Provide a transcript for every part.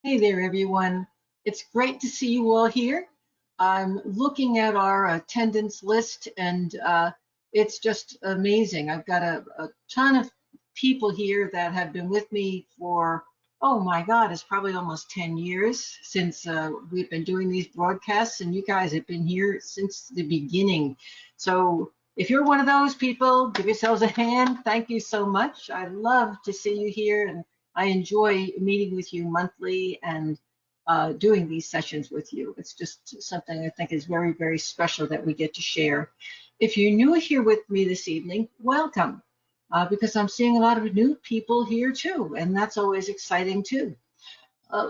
Hey there, everyone. It's great to see you all here. I'm looking at our attendance list, and it's just amazing. I've got a ton of people here that have been with me for, oh my God, it's probably almost 10 years since we've been doing these broadcasts, and you guys have been here since the beginning. So if you're one of those people, give yourselves a hand. Thank you so much. I love to see you here, and I enjoy meeting with you monthly and doing these sessions with you. It's just something I think is very, very special that we get to share. If you're new here with me this evening, welcome, because I'm seeing a lot of new people here too, and that's always exciting too.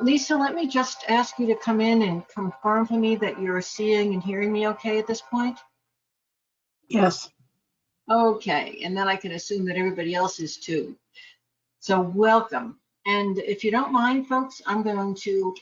Lisa, let me just ask you to come in and confirm for me that you're seeing and hearing me okay at this point. Yes. Okay, and then I can assume that everybody else is too. So welcome. And if you don't mind, folks, I'm going to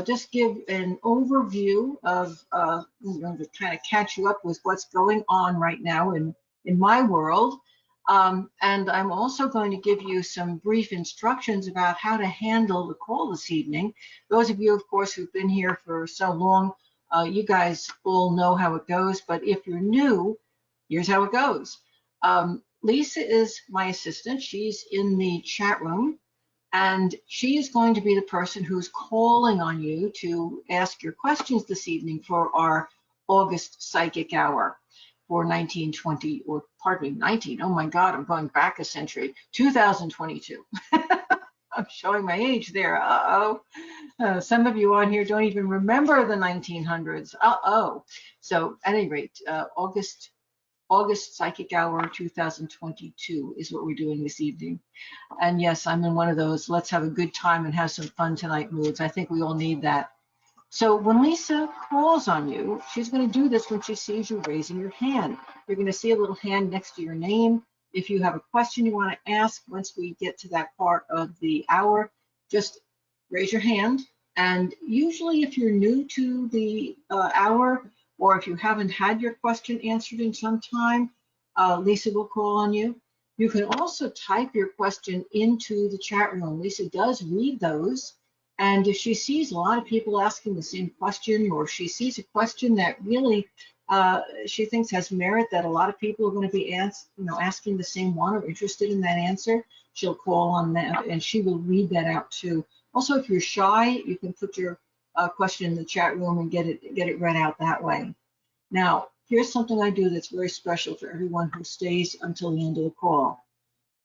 just give an overview of, I'm going to kind of catch you up with what's going on right now in my world. And I'm also going to give you some brief instructions about how to handle the call this evening. Those of you, of course, who've been here for so long, you guys all know how it goes. But if you're new, here's how it goes. Lisa is my assistant. She's in the chat room, and she is going to be the person who's calling on you to ask your questions this evening for our August Psychic Hour for 1920, or pardon me, 19. Oh my God, I'm going back a century, 2022. I'm showing my age there. Uh-oh. Some of you on here don't even remember the 1900s. Uh-oh. So at any rate, August Psychic Hour 2022 is what we're doing this evening. And yes, I'm in one of those let's have a good time and have some fun tonight moods. I think we all need that. So when Lisa calls on you, she's going to do this when she sees you raising your hand. You're going to see a little hand next to your name. If you have a question you want to ask, once we get to that part of the hour, just raise your hand. And usually if you're new to the hour, or if you haven't had your question answered in some time, Lisa will call on you. You can also type your question into the chat room. Lisa does read those. And if she sees a lot of people asking the same question, or if she sees a question that really she thinks has merit, that a lot of people are going to be asking the same one or interested in that answer, she'll call on that, and she will read that out too. Also, if you're shy, you can put your question in the chat room and get it read out that way. Now, here's something I do that's very special for everyone who stays until the end of the call.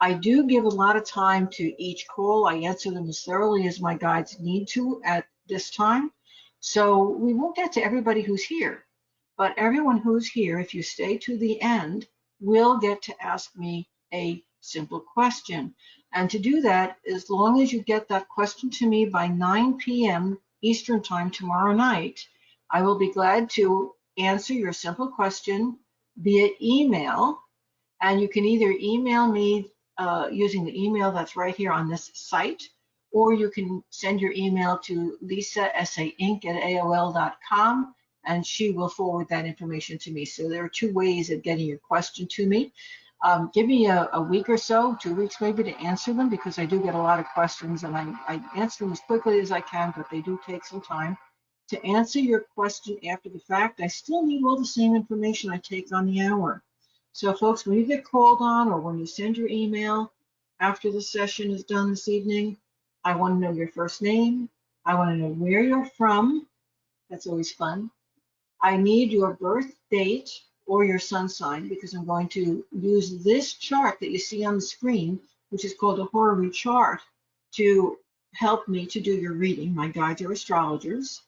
I do give a lot of time to each call. I answer them as thoroughly as my guides need to at this time. So we won't get to everybody who's here, but everyone who's here, if you stay to the end, will get to ask me a simple question. And to do that, as long as you get that question to me by 9 p.m. Eastern Time tomorrow night, I will be glad to answer your simple question via email. And you can either email me using the email that's right here on this site, or you can send your email to lisasainc@aol.com, and she will forward that information to me. So there are two ways of getting your question to me. Give me a week or so, 2 weeks maybe, to answer them, because I do get a lot of questions, and I answer them as quickly as I can, but they do take some time. To answer your question after the fact, I still need all the same information I take on the hour. So folks, when you get called on, or when you send your email after the session is done this evening, I want to know your first name. I want to know where you're from. That's always fun. I need your birth date or your sun sign, because I'm going to use this chart that you see on the screen, which is called a Horary chart, to help me to do your reading. My guides are astrologers.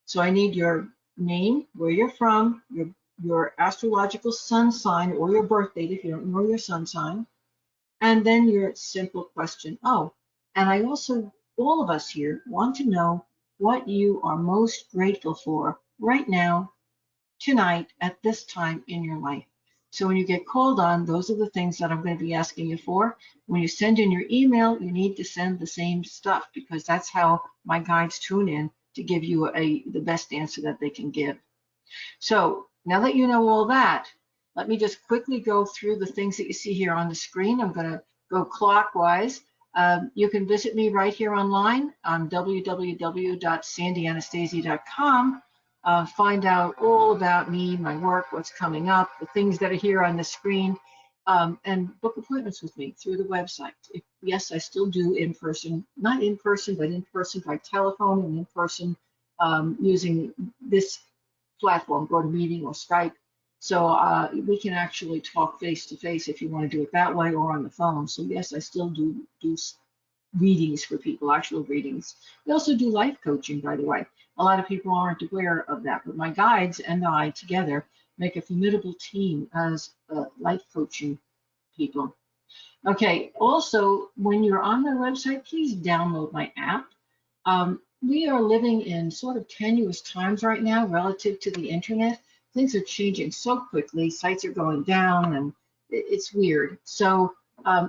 So I need your name, where you're from, your astrological sun sign or your birth date if you don't know your sun sign, and then your simple question. Oh, and I also, all of us here, want to know what you are most grateful for right now, tonight, at this time in your life. So when you get called on, those are the things that I'm going to be asking you for. When you send in your email, you need to send the same stuff, because that's how my guides tune in to give you the best answer that they can give. So now that you know all that, let me just quickly go through the things that you see here on the screen. I'm going to go clockwise. You can visit me right here online on www.sandyanastasi.com. Find out all about me, my work, what's coming up, the things that are here on the screen, and book appointments with me through the website. Yes, I still do in person, not in person, but in person by telephone and in person using this platform, GoToMeeting or Skype. So we can actually talk face to face if you want to do it that way or on the phone. So yes, I still do readings for people, actual readings. We also do life coaching, by the way. A lot of people aren't aware of that, but my guides and I together make a formidable team as life coaching people. Okay, also, when you're on my website, please download my app. We are living in sort of tenuous times right now relative to the internet. Things are changing so quickly, sites are going down, and it's weird. So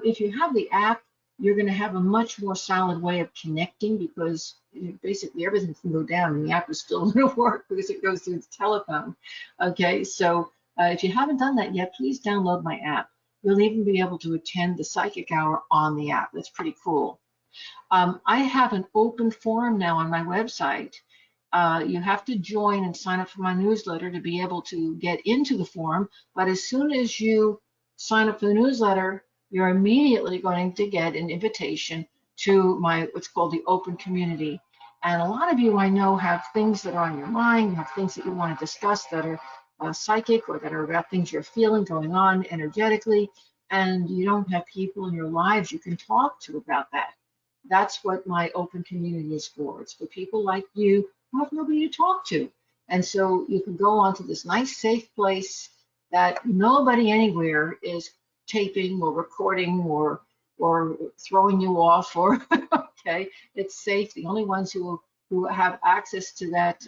if you have the app, you're going to have a much more solid way of connecting because basically everything can go down and the app is still going to work because it goes through the telephone. Okay, so if you haven't done that yet, please download my app. You'll even be able to attend the psychic hour on the app. That's pretty cool. I have an open forum now on my website. You have to join and sign up for my newsletter to be able to get into the forum. But as soon as you sign up for the newsletter, you're immediately going to get an invitation to my what's called the open community. And a lot of you I know have things that are on your mind, you have things that you want to discuss that are psychic or that are about things you're feeling going on energetically, and you don't have people in your lives you can talk to about that. That's what my open community is for. It's for people like you who have nobody to talk to. And so you can go onto this nice, safe place that nobody anywhere is taping or recording or throwing you off or okay, it's safe. The only ones who have access to that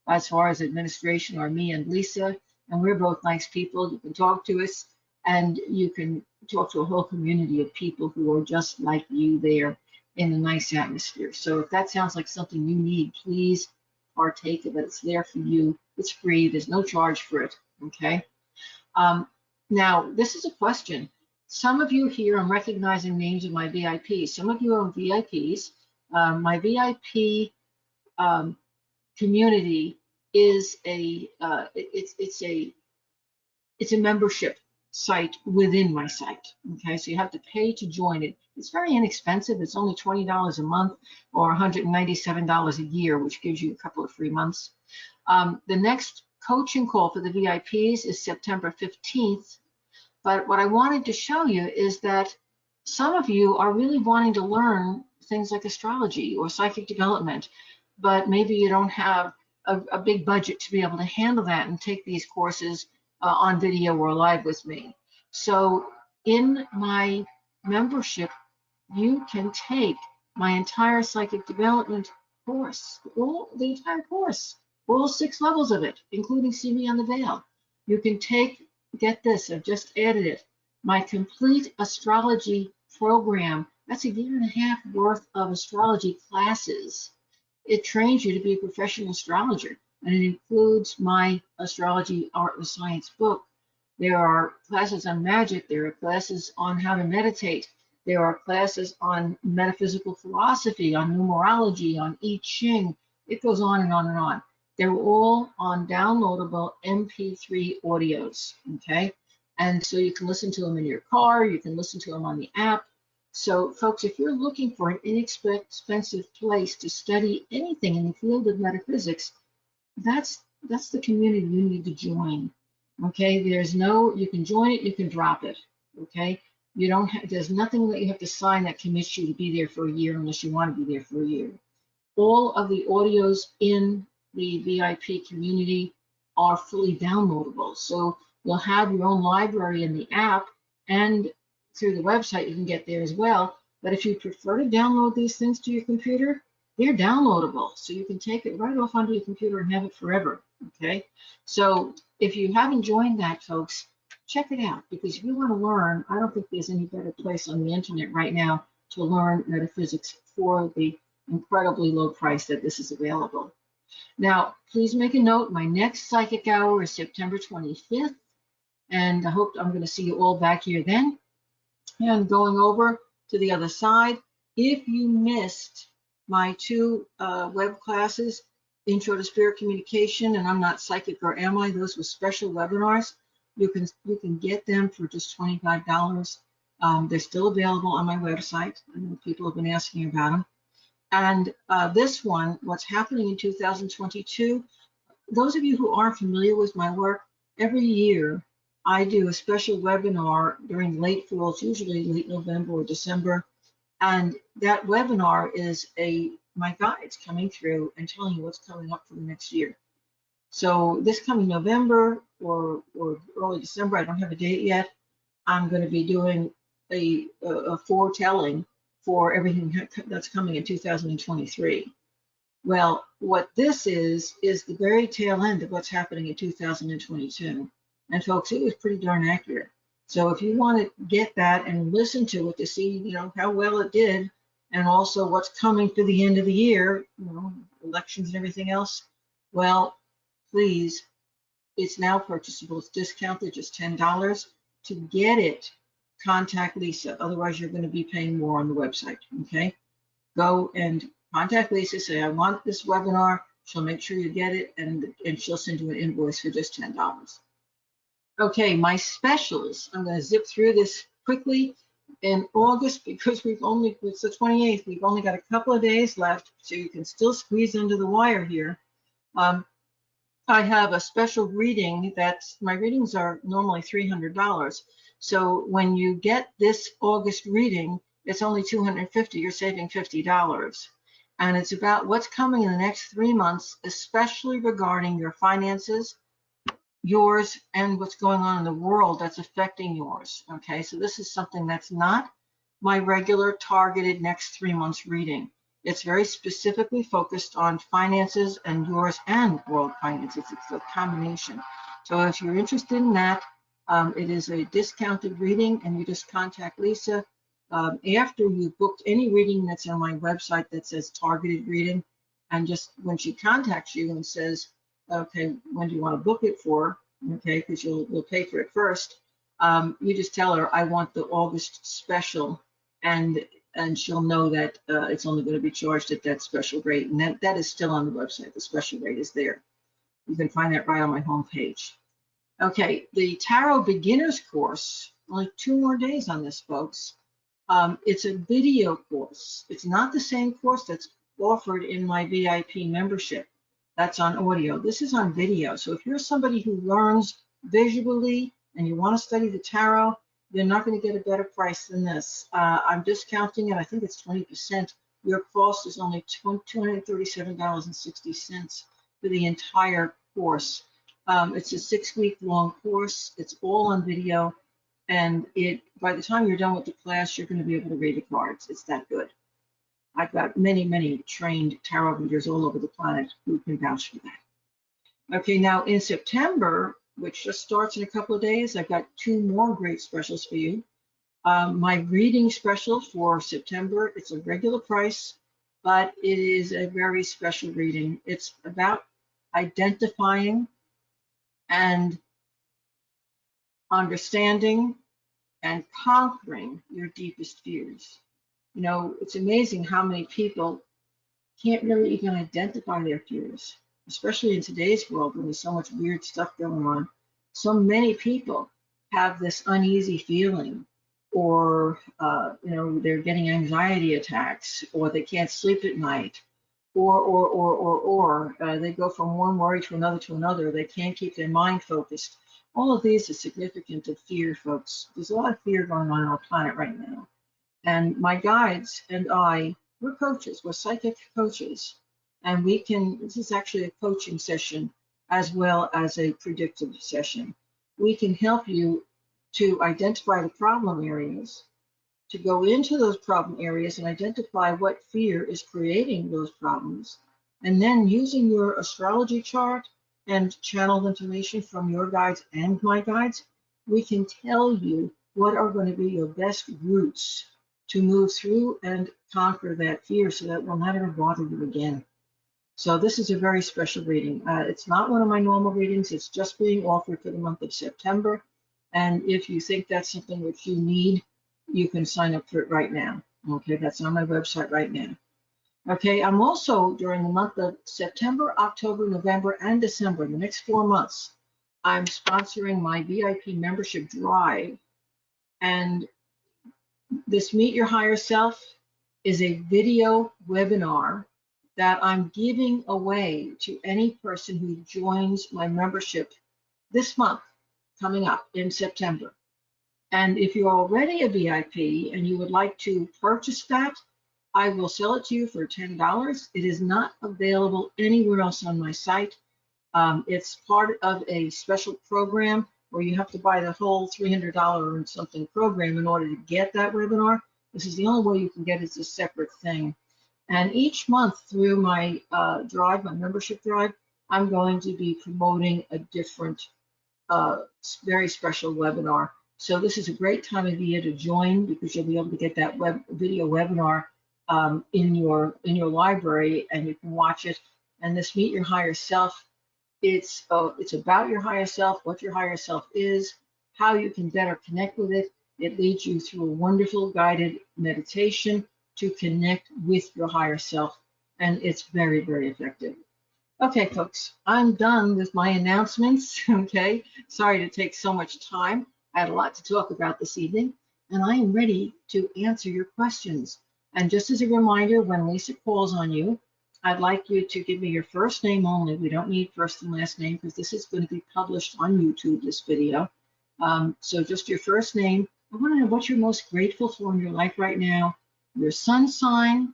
as far as administration are me and Lisa, and we're both nice people. You can talk to us and you can talk to a whole community of people who are just like you there in a nice atmosphere. So if that sounds like something you need, please partake of it. It's there for you. It's free. There's no charge for it. Okay. Now, this is a question. Some of you here, I'm recognizing names of my VIPs. Some of you are VIPs. My VIP community is it's a membership site within my site. Okay, so you have to pay to join it. It's very inexpensive. It's only $20 a month or $197 a year, which gives you a couple of free months. The next coaching call for the VIPs is September 15th. But what I wanted to show you is that some of you are really wanting to learn things like astrology or psychic development, but maybe you don't have a big budget to be able to handle that and take these courses on video or live with me. So in my membership, you can take my entire psychic development course, the entire course, all 6 levels of it, including See Me on the Veil. You can take, get this, I've just added it, my complete astrology program. That's a year and a half worth of astrology classes. It trains you to be a professional astrologer, and it includes my astrology art and science book. There are classes on magic. There are classes on how to meditate. There are classes on metaphysical philosophy, on numerology, on I Ching. It goes on and on and on. They're all on downloadable MP3 audios, okay? And so you can listen to them in your car. You can listen to them on the app. So folks, if you're looking for an inexpensive place to study anything in the field of metaphysics, that's the community you need to join. Okay, you can join it, you can drop it. Okay, there's nothing that you have to sign that commits you to be there for a year unless you want to be there for a year. All of the audios in the VIP community are fully downloadable. So you'll have your own library in the app, and through the website you can get there as well. But if you prefer to download these things to your computer, they're downloadable. So you can take it right off onto your computer and have it forever. Okay. So if you haven't joined that, folks, check it out, because if you want to learn, I don't think there's any better place on the internet right now to learn metaphysics for the incredibly low price that this is available. Now, please make a note, my next psychic hour is September 25th, and I hope I'm going to see you all back here then, and going over to the other side. If you missed my two web classes, Intro to Spirit Communication and I'm Not Psychic or Am I? Those were special webinars. You can get them for just $25. They're still available on my website. I know people have been asking about them. And this one, what's happening in 2022, those of you who aren't familiar with my work, every year I do a special webinar during late fall, it's usually late November or December. And that webinar is my guides coming through and telling you what's coming up for the next year. So this coming November or early December, I don't have a date yet, I'm going to be doing a foretelling for everything that's coming in 2023. Well, what this is the very tail end of what's happening in 2022. And folks, it was pretty darn accurate. So if you want to get that and listen to it to see, how well it did, and also what's coming for the end of the year, elections and everything else, well, please, it's now purchasable. It's discounted, just $10. To get it, contact Lisa. Otherwise, you're going to be paying more on the website, okay? Go and contact Lisa, say, I want this webinar. She'll make sure you get it, and she'll send you an invoice for just $10. Okay, my specials. I'm going to zip through this quickly. In August, because it's the 28th, we've only got a couple of days left, so you can still squeeze under the wire here. I have a special reading my readings are normally $300. So when you get this August reading, it's only $250, you're saving $50. And it's about what's coming in the next 3 months, especially regarding your finances, yours, and what's going on in the world that's affecting yours. Okay, so this is something that's not my regular targeted next 3 months reading. It's very specifically focused on finances and yours and world finances. It's a combination. So if you're interested in that, it is a discounted reading, and you just contact Lisa after you've booked any reading that's on my website that says targeted reading. And just when she contacts you and says, okay, when do you want to book it for? Okay, because we'll pay for it first. You just tell her, I want the August special, and she'll know that it's only going to be charged at that special rate. And that is still on the website. The special rate is there. You can find that right on my homepage. Okay, the Tarot Beginners course, only 2 more days on this, folks. It's a video course. It's not the same course that's offered in my VIP membership. That's on audio. This is on video. So if you're somebody who learns visually and you want to study the tarot, you're not going to get a better price than this. I'm discounting it. I think it's 20%. Your cost is only $237.60 for the entire course. It's a 6-week long course. It's all on video. And by the time you're done with the class, you're going to be able to read the cards. It's that good. I've got many, many trained tarot readers all over the planet who can vouch for that. Okay, now in September, which just starts in a couple of days, I've got 2 more great specials for you. My reading special for September, it's a regular price, but it is a very special reading. It's about identifying and understanding and conquering your deepest fears. It's amazing how many people can't really even identify their fears, especially in today's world when there's so much weird stuff going on. So many people have this uneasy feeling, or they're getting anxiety attacks, or they can't sleep at night, or they go from one worry to another. They can't keep their mind focused. All of these are significant of fear, folks. There's a lot of fear going on our planet right now. And my guides and we're coaches, we're psychic coaches. And this is actually a coaching session as well as a predictive session. We can help you to identify the problem areas, to go into those problem areas and identify what fear is creating those problems. And then using your astrology chart and channeled information from your guides and my guides, we can tell you what are going to be your best routes to move through and conquer that fear so that it will not ever bother you again. So this is a very special reading. It's not one of my normal readings. It's just being offered for the month of September. And if you think that's something which you need, you can sign up for it right now. Okay, that's on my website right now. Okay, I'm also during the month of September, October, November, and December, the next 4 months, I'm sponsoring my VIP membership drive. And this Meet Your Higher Self is a video webinar that I'm giving away to any person who joins my membership this month coming up in September. And if you're already a VIP and you would like to purchase that, I will sell it to you for $10. It is not available anywhere else on my site. It's part of a special program where you have to buy the whole $300 and something program in order to get that webinar. This is the only way you can get it as a separate thing. And each month through my drive, my membership drive, I'm going to be promoting a different very special webinar. So this is a great time of year to join because you'll be able to get that video webinar in your library, and you can watch it. And this Meet Your Higher Self, it's about your higher self, what your higher self is, how you can better connect with it. It leads you through a wonderful guided meditation to connect with your higher self, and it's very, very effective. Okay, folks, I'm done with my announcements, okay? Sorry to take so much time. I had a lot to talk about this evening, and I am ready to answer your questions. And just as a reminder, when Lisa calls on you, I'd like you to give me your first name only. We don't need first and last name because this is going to be published on YouTube, this video. So just your first name. I want to know what you're most grateful for in your life right now, your sun sign,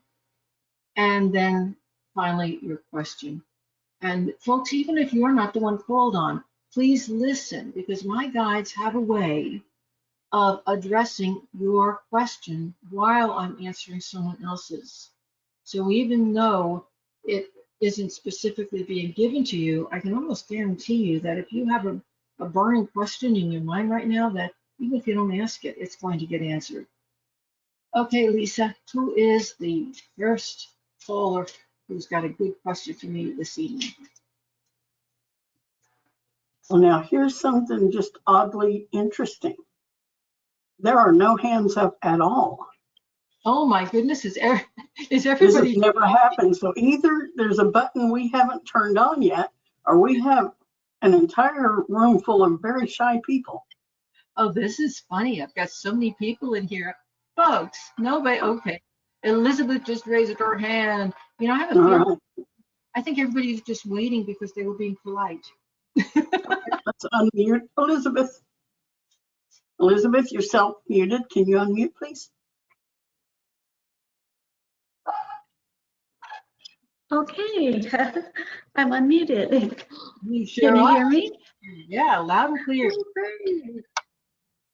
and then finally your question. And folks, even if you're not the one called on, please listen because my guides have a way of addressing your question while I'm answering someone else's. So even though it isn't specifically being given to you, I can almost guarantee you that if you have a burning question in your mind right now, that even if you don't ask it, it's going to get answered. Okay, Lisa, who is the first caller who's got a good question for me this evening? Well, now here's something just oddly interesting. There are no hands up at all. Oh my goodness, is This has everybody? never happened. So either there's a button we haven't turned on yet, or we have an entire room full of very shy people. Oh, this is funny. I've got so many people in here. Folks, nobody, okay. Elizabeth just raised her hand. You know, I have a All feeling, right, I think everybody's just waiting because they were being polite. let's unmute Elizabeth. Elizabeth, you're self-muted. Can you unmute, please? Okay, I'm unmuted. You Can sure you are. hear me? Yeah, loud and clear. Oh, great.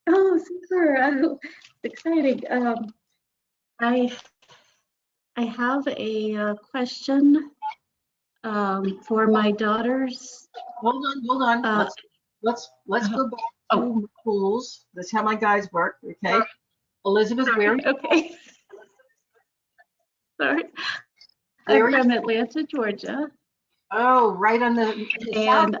Oh, super. Oh, exciting. I have a question for my daughters. Hold on. Uh, Let's go back oh, to pools. That's how my guys work, okay? Elizabeth, where are you? okay. Sorry. Where I'm are you? from Atlanta, Georgia, Oh, right on the south.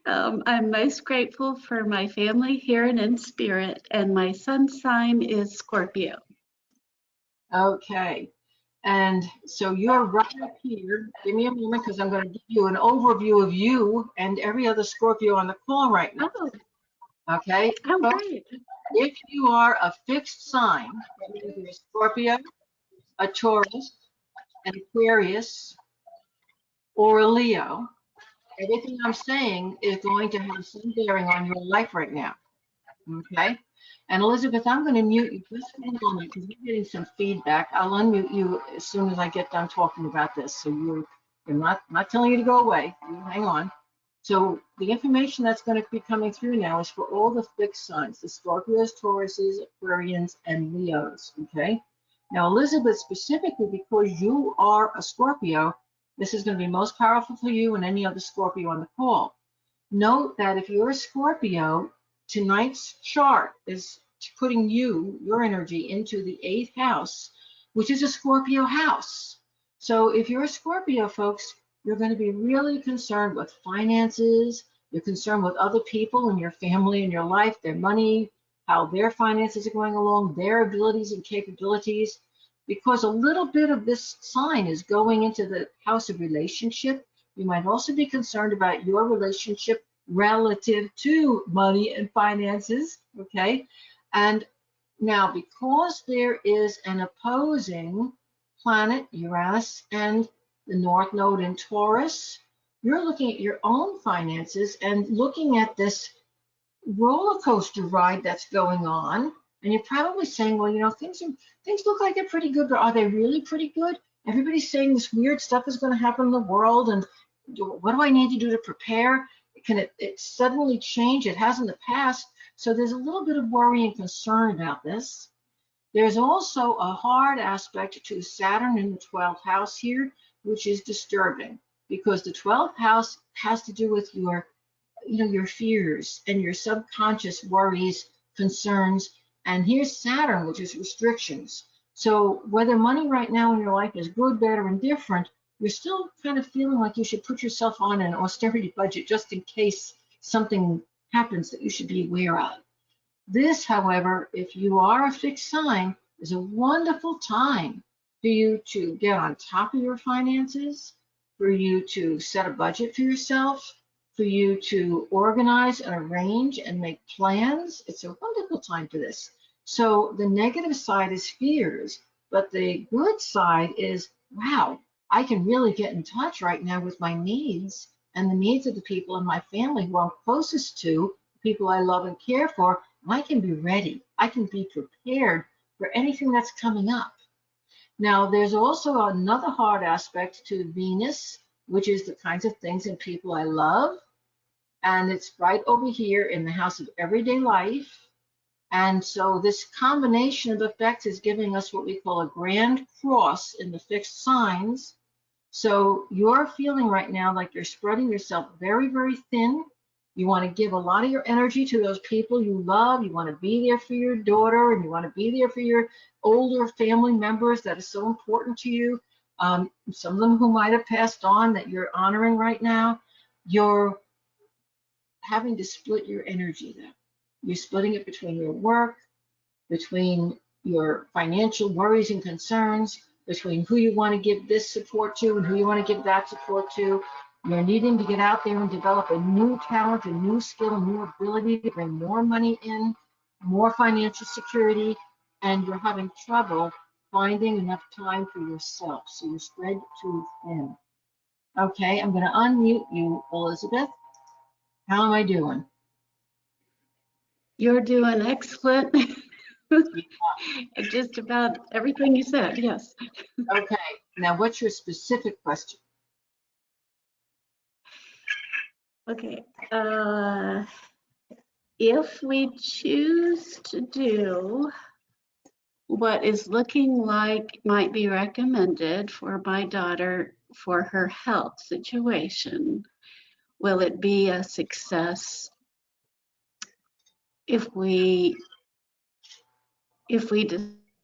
and I'm most grateful for my family here and in spirit, and my sun sign is Scorpio. Okay. And so you're right up here. Give me a moment because I'm going to give you an overview of you and every other Scorpio on the call right now. Oh, Okay. oh, But great. if you are a fixed sign, that means you're a Scorpio, a Taurus, an Aquarius, or a Leo, everything I'm saying is going to have some bearing on your life right now. Okay. And Elizabeth, I'm going to mute you just for a moment because we're getting some feedback. I'll unmute you as soon as I get done talking about this. So you're not telling you to go away. You hang on. So the information that's going to be coming through now is for all the fixed signs, the Scorpios, Tauruses, Aquarians, and Leos. Okay. Now, Elizabeth, specifically because you are a Scorpio, this is going to be most powerful for you and any other Scorpio on the call. Note that if you're a Scorpio, tonight's chart is putting your energy into the 8th house, which is a Scorpio house. So if you're a Scorpio, folks, you're going to be really concerned with finances, You're concerned with other people in your family and your life, their money, how their finances are going along, their abilities and capabilities, because a little bit of this sign is going into the house of relationship. You might also be concerned about your relationship relative to money and finances, okay? And now, because there is an opposing planet, Uranus, and the North Node in Taurus, you're looking at your own finances and looking at this roller coaster ride that's going on. And you're probably saying, well, you know, things look like they're pretty good, but are they really pretty good? Everybody's saying this weird stuff is going to happen in the world, and what do I need to do to prepare? Can it suddenly change? It has in the past. So there's a little bit of worry and concern about this. There's also a hard aspect to Saturn in the 12th house here, which is disturbing, because the 12th house has to do with your, you know, your fears and your subconscious worries, concerns. And here's Saturn, which is restrictions. So whether money right now in your life is good, bad, or indifferent, you're still kind of feeling like you should put yourself on an austerity budget just in case something happens that you should be aware of. This, however, if you are a fixed sign, is a wonderful time for you to get on top of your finances, for you to set a budget for yourself, for you to organize and arrange and make plans. It's a wonderful time for this. So the negative side is fears, but the good side is, wow, I can really get in touch right now with my needs and the needs of the people in my family who I'm closest to, people I love and care for. I can be ready. I can be prepared for anything that's coming up. Now, there's also another hard aspect to Venus, which is the kinds of things and people I love. And it's right over here in the house of everyday life. And so this combination of effects is giving us what we call a grand cross in the fixed signs. So you're feeling right now like you're spreading yourself very, very thin. You want to give a lot of your energy to those people you love. You want to be there for your daughter, and you want to be there for your older family members that are so important to you. Some of them who might have passed on that you're honoring right now. You're having to split your energy there. You're splitting it between your work, between your financial worries and concerns, between who you want to give this support to and who you want to give that support to. You're needing to get out there and develop a new talent, a new skill, a new ability to bring more money in, more financial security, and you're having trouble finding enough time for yourself. So you're spread too thin. Okay, I'm going to unmute you, Elizabeth. How am I doing? You're doing excellent. Just about everything you said, yes. Okay, now what's your specific question? Okay. If we choose to do what is looking like might be recommended for my daughter for her health situation, will it be a success if we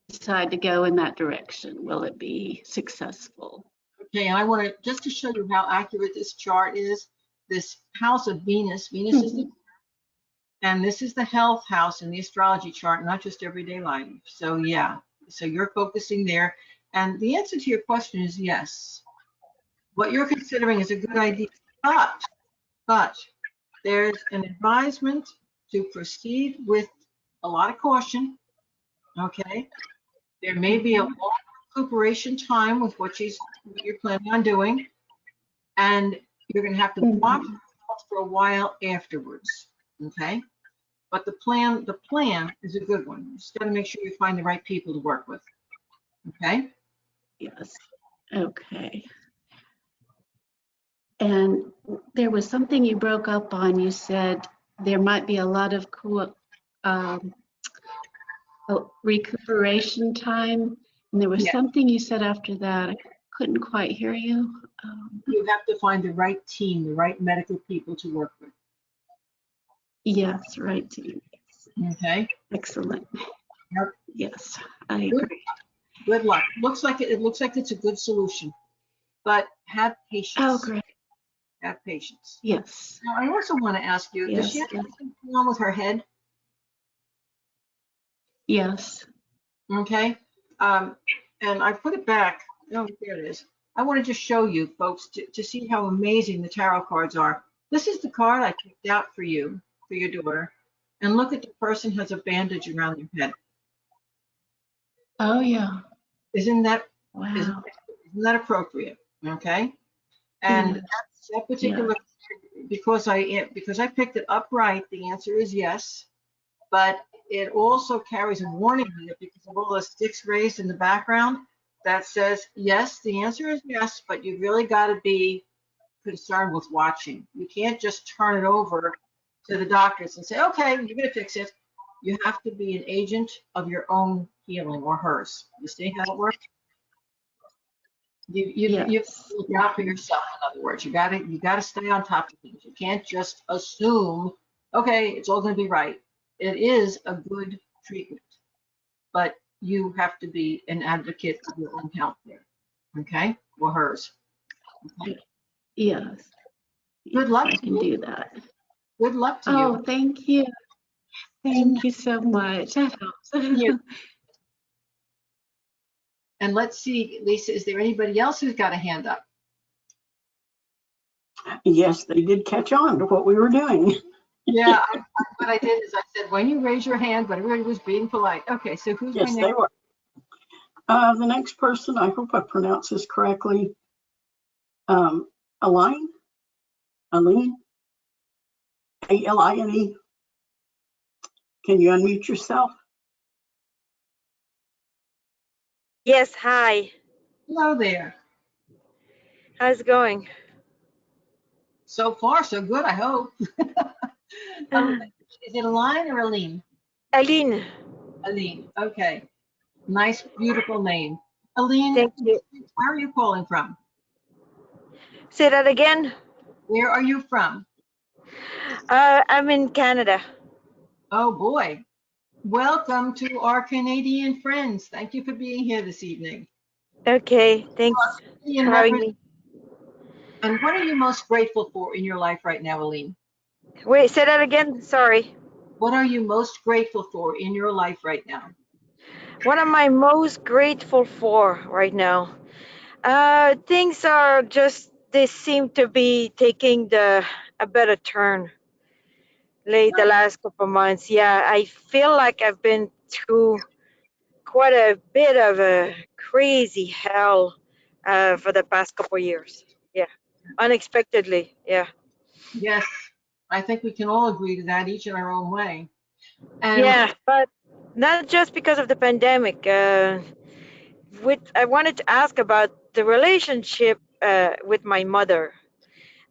decide to go in that direction? Will it be successful? Okay, and I want to, just to show you how accurate this chart is, this house of Venus, Venus is the, and this is the health house in the astrology chart, not just everyday life. So yeah, so you're focusing there. And the answer to your question is yes. What you're considering is a good idea, but there's an advisement to proceed with a lot of caution, okay? There may be a long recuperation time with what you're planning on doing, and you're going to have to watch for a while afterwards, okay? But the plan is a good one. You just got to make sure you find the right people to work with, okay? Yes. Okay. And there was something you broke up on. You said there might be a lot of cool recuperation time. And there was something you said after that. I couldn't quite hear you. You have to find the right team, the right medical people to work with. Yes, right team. Okay. Excellent. Yep. Yes, I agree. Good luck. It looks like it's a good solution, but have patience. Oh, great. have patience. Yes. Now, I also want to ask you, does she Yes. have something going on with her head? Yes. Okay. And I put it back. Oh, there it is. I want to just show you folks to see how amazing the tarot cards are. This is the card I picked out for you, for your daughter. And look at the person has a bandage around their head. Oh, yeah. Isn't that Wow. isn't that appropriate? Okay. And Yes. that Yeah. particular, because I picked it upright, the answer is yes. But it also carries a warning in it because of all the sticks raised in the background that says, yes, the answer is yes, but you've really got to be concerned with watching. You can't just turn it over to the doctors and say, okay, you're going to fix it. You have to be an agent of your own healing or hers. You see how it works? You Yes. look out for yourself. In other words, you gotta stay on top of things. You can't just assume, okay, it's all going to be right. It is a good treatment, but you have to be an advocate of your own health there, okay, or hers. Okay. Yes. Good Yes. luck I to can you. do that. Good luck to Oh, you. thank you. And Thank you so much. That you. helps. And let's see, Lisa, is there anybody else who's got a hand up? Yes, they did catch on to what we were doing. Yeah, what I did is I said, when you raise your hand, but everybody was being polite. Okay, so who's my Yes, next? they were. The next person, I hope I pronounce this correctly. Aline, Aline, A-L-I-N-E. Can you unmute yourself? Yes, hi. Hello there. How's it going? So far, so good, I hope. Is it Aline or Aline? Aline, Aline, okay. Nice, beautiful name. Aline, thank you. where are you calling from? Say that again. Where are you from? I'm in Canada. Oh boy. Welcome to our Canadian friends. Thank you for being here this evening. Okay, thanks Canadian for having me. And what are you most grateful for in your life right now, Aline? Wait, say that again. Sorry. What are you most grateful for in your life right now? What am I most grateful for right now? Things are just, they seem to be taking a better turn the last couple months. Yeah, I feel like I've been through quite a bit of a crazy hell for the past couple years. Yeah, unexpectedly. Yeah. Yes, I think we can all agree to that, each in our own way. And Yeah, but not just because of the pandemic. I wanted to ask about the relationship with my mother.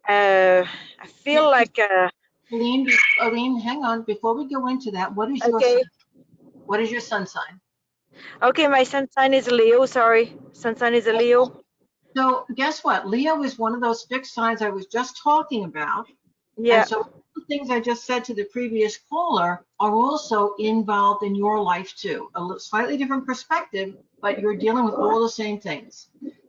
I feel like Aline, Aline, hang on. Before we go into that, okay, what is your sun sign? okay. My sun sign is Leo. Sorry, sun sign is a Leo. So guess what? Leo is one of those fixed signs I was just talking about. And Yeah. so the things I just said to the previous caller are also involved in your life too. Slightly different perspective, but you're dealing with all the same things.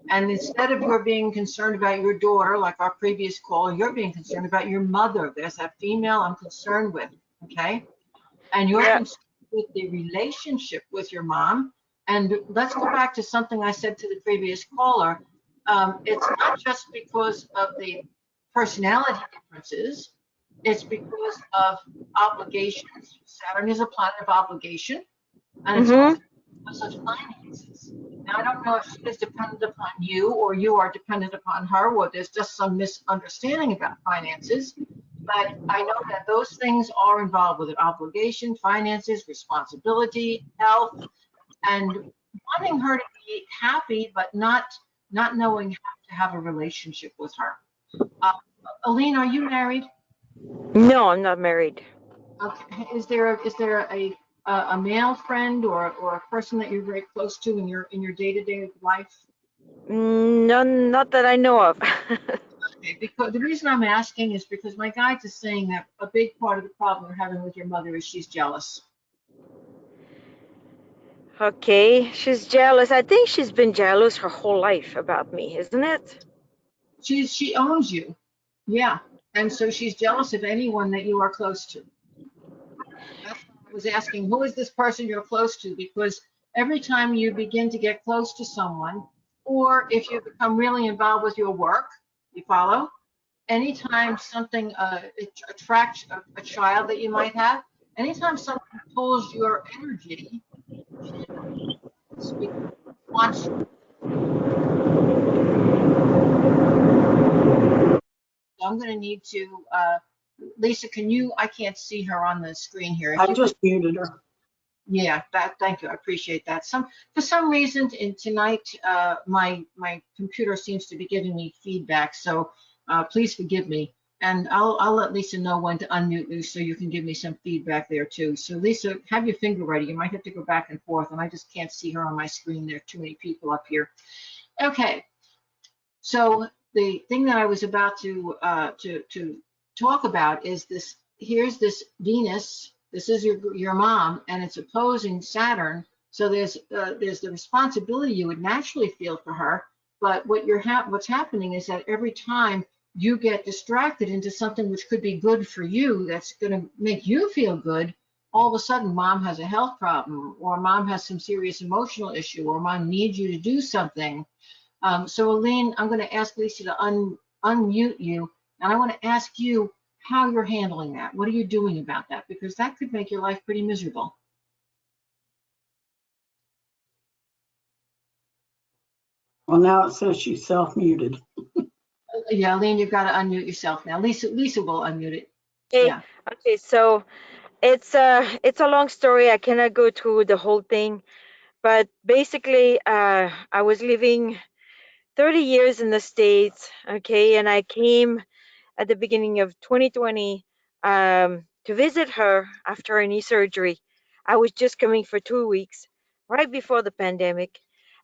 And instead of you're being concerned about your daughter, like our previous caller, you're being concerned about your mother. There's that female I'm concerned with, okay? And you're Yeah. concerned with the relationship with your mom. And let's go back to something I said to the previous caller. It's not just because of the personality differences, it's because of obligations. Saturn is a planet of obligation, and it's Mhm. also such finances. Now, I don't know if she is dependent upon you or you are dependent upon her, or there's just some misunderstanding about finances. But I know that those things are involved with it: obligation, finances, responsibility, health, and wanting her to be happy, but not knowing how to have a relationship with her. Uh, Aline, are you married? No, I'm not married. Okay. Is there a male friend or a person that you're very close to in your day-to-day life? None, not that I know of. Okay, because the reason I'm asking is because my guide is saying that a big part of the problem you're having with your mother is she's jealous. Okay, she's jealous. I think she's been jealous her whole life about me, isn't it? She owns you. Yeah. And so she's jealous of anyone that you are close to. That's why I was asking, who is this person you're close to? Because every time you begin to get close to someone, or if you become really involved with your work, you follow? Anytime something attracts a child that you might have, anytime something pulls your energy, she wants. I'm going to need to, Lisa, can you, I can't see her on the screen here. If I you could, just muted her. yeah, thank you. I appreciate that. For some reason tonight, my computer seems to be giving me feedback. So please forgive me. And I'll let Lisa know when to unmute you so you can give me some feedback there too. So Lisa, have your finger ready. You might have to go back and forth, and I just can't see her on my screen. There are too many people up here. Okay. So the thing that I was about to talk about is this. Here's this Venus. This is your mom, and it's opposing Saturn. So there's the responsibility you would naturally feel for her. But what's happening is that every time you get distracted into something which could be good for you, that's going to make you feel good, all of a sudden mom has a health problem, or mom has some serious emotional issue, or mom needs you to do something. So Elaine, I'm going to ask Lisa to unmute you, and I want to ask you how you're handling that. What are you doing about that? Because that could make your life pretty miserable. Well, now it says she's self-muted. Yeah, Elaine, you've got to unmute yourself now. Lisa will unmute it. Okay, Yeah. okay, so it's a long story. I cannot go through the whole thing, but basically, I was living 30 years in the States, okay, and I came at the beginning of 2020 to visit her after her knee surgery. I was just coming for 2 weeks, right before the pandemic,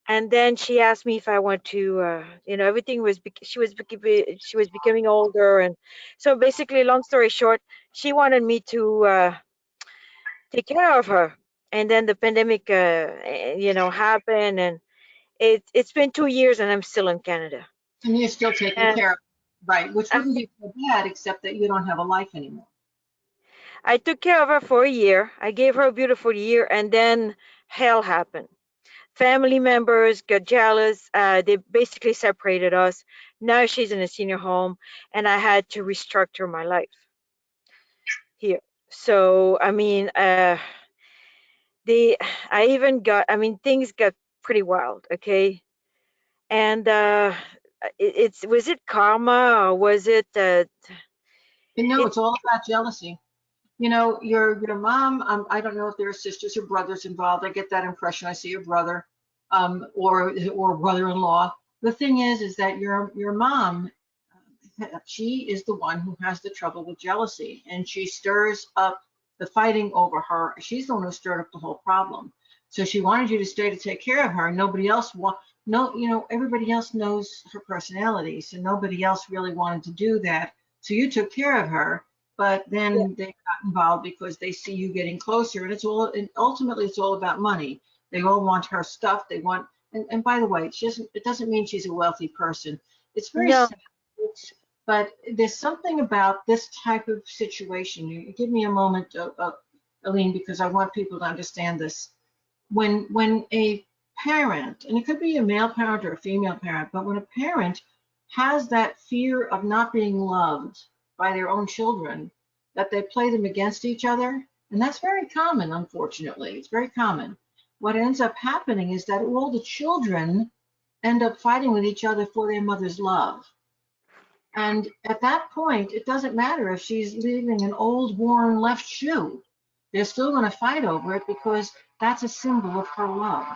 and then she asked me if I want to, everything was she was becoming older, and so basically, long story short, she wanted me to take care of her, and then the pandemic, happened, and it's been 2 years, and I'm still in Canada. And you're still taking And care of it, right? Which I wouldn't be so bad, except that you don't have a life anymore. I took care of her for a year. I gave her a beautiful year, and then hell happened. Family members got jealous. They basically separated us. Now she's in a senior home, and I had to restructure my life here. So, I mean, they, I even got, I mean, things got pretty wild, okay? And was it karma or was it, And no, it, it's all about jealousy. You know, your mom. I don't know if there are sisters or brothers involved. I get that impression. I see your brother, or brother-in-law. The thing is that your mom, she is the one who has the trouble with jealousy, and she stirs up the fighting over her. She's the one who stirred up the whole problem. So she wanted you to stay to take care of her. Nobody else no, everybody else knows her personality, so nobody else really wanted to do that. So you took care of her, but yeah, then they got involved because they see you getting closer, and ultimately it's all about money. They all want her stuff. They want, and by the way, it doesn't mean she's a wealthy person. It's very no, sad. But there's something about this type of situation. You give me a moment, Aline, because I want people to understand this. When a parent, and it could be a male parent or a female parent, but when a parent has that fear of not being loved by their own children, that they play them against each other, and that's very common, unfortunately. It's very common. What ends up happening is that all the children end up fighting with each other for their mother's love. And at that point, it doesn't matter if she's leaving an old worn left shoe. They're still going to fight over it because that's a symbol of her love.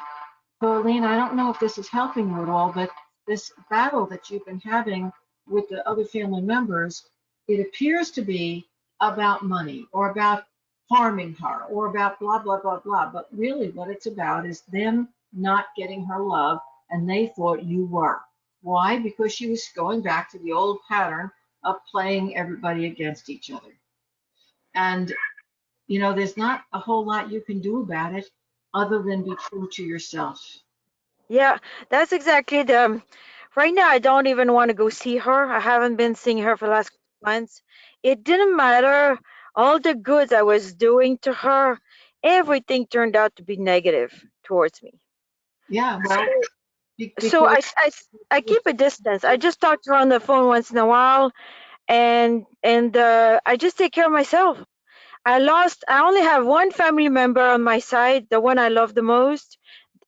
So, Aline, I don't know if this is helping you at all, but this battle that you've been having with the other family members, it appears to be about money or about harming her or about blah, blah, blah, blah. But really, what it's about is them not getting her love, and they thought you were. Why? Because she was going back to the old pattern of playing everybody against each other. And, there's not a whole lot you can do about it other than be true to yourself. yeah, that's exactly the Right now, I don't even want to go see her. I haven't been seeing her for the last months. It didn't matter. All the goods I was doing to her, everything turned out to be negative towards me. Yeah, well, So because I keep a distance. I just talk to her on the phone once in a while, and I just take care of myself. I only have one family member on my side, the one I love the most.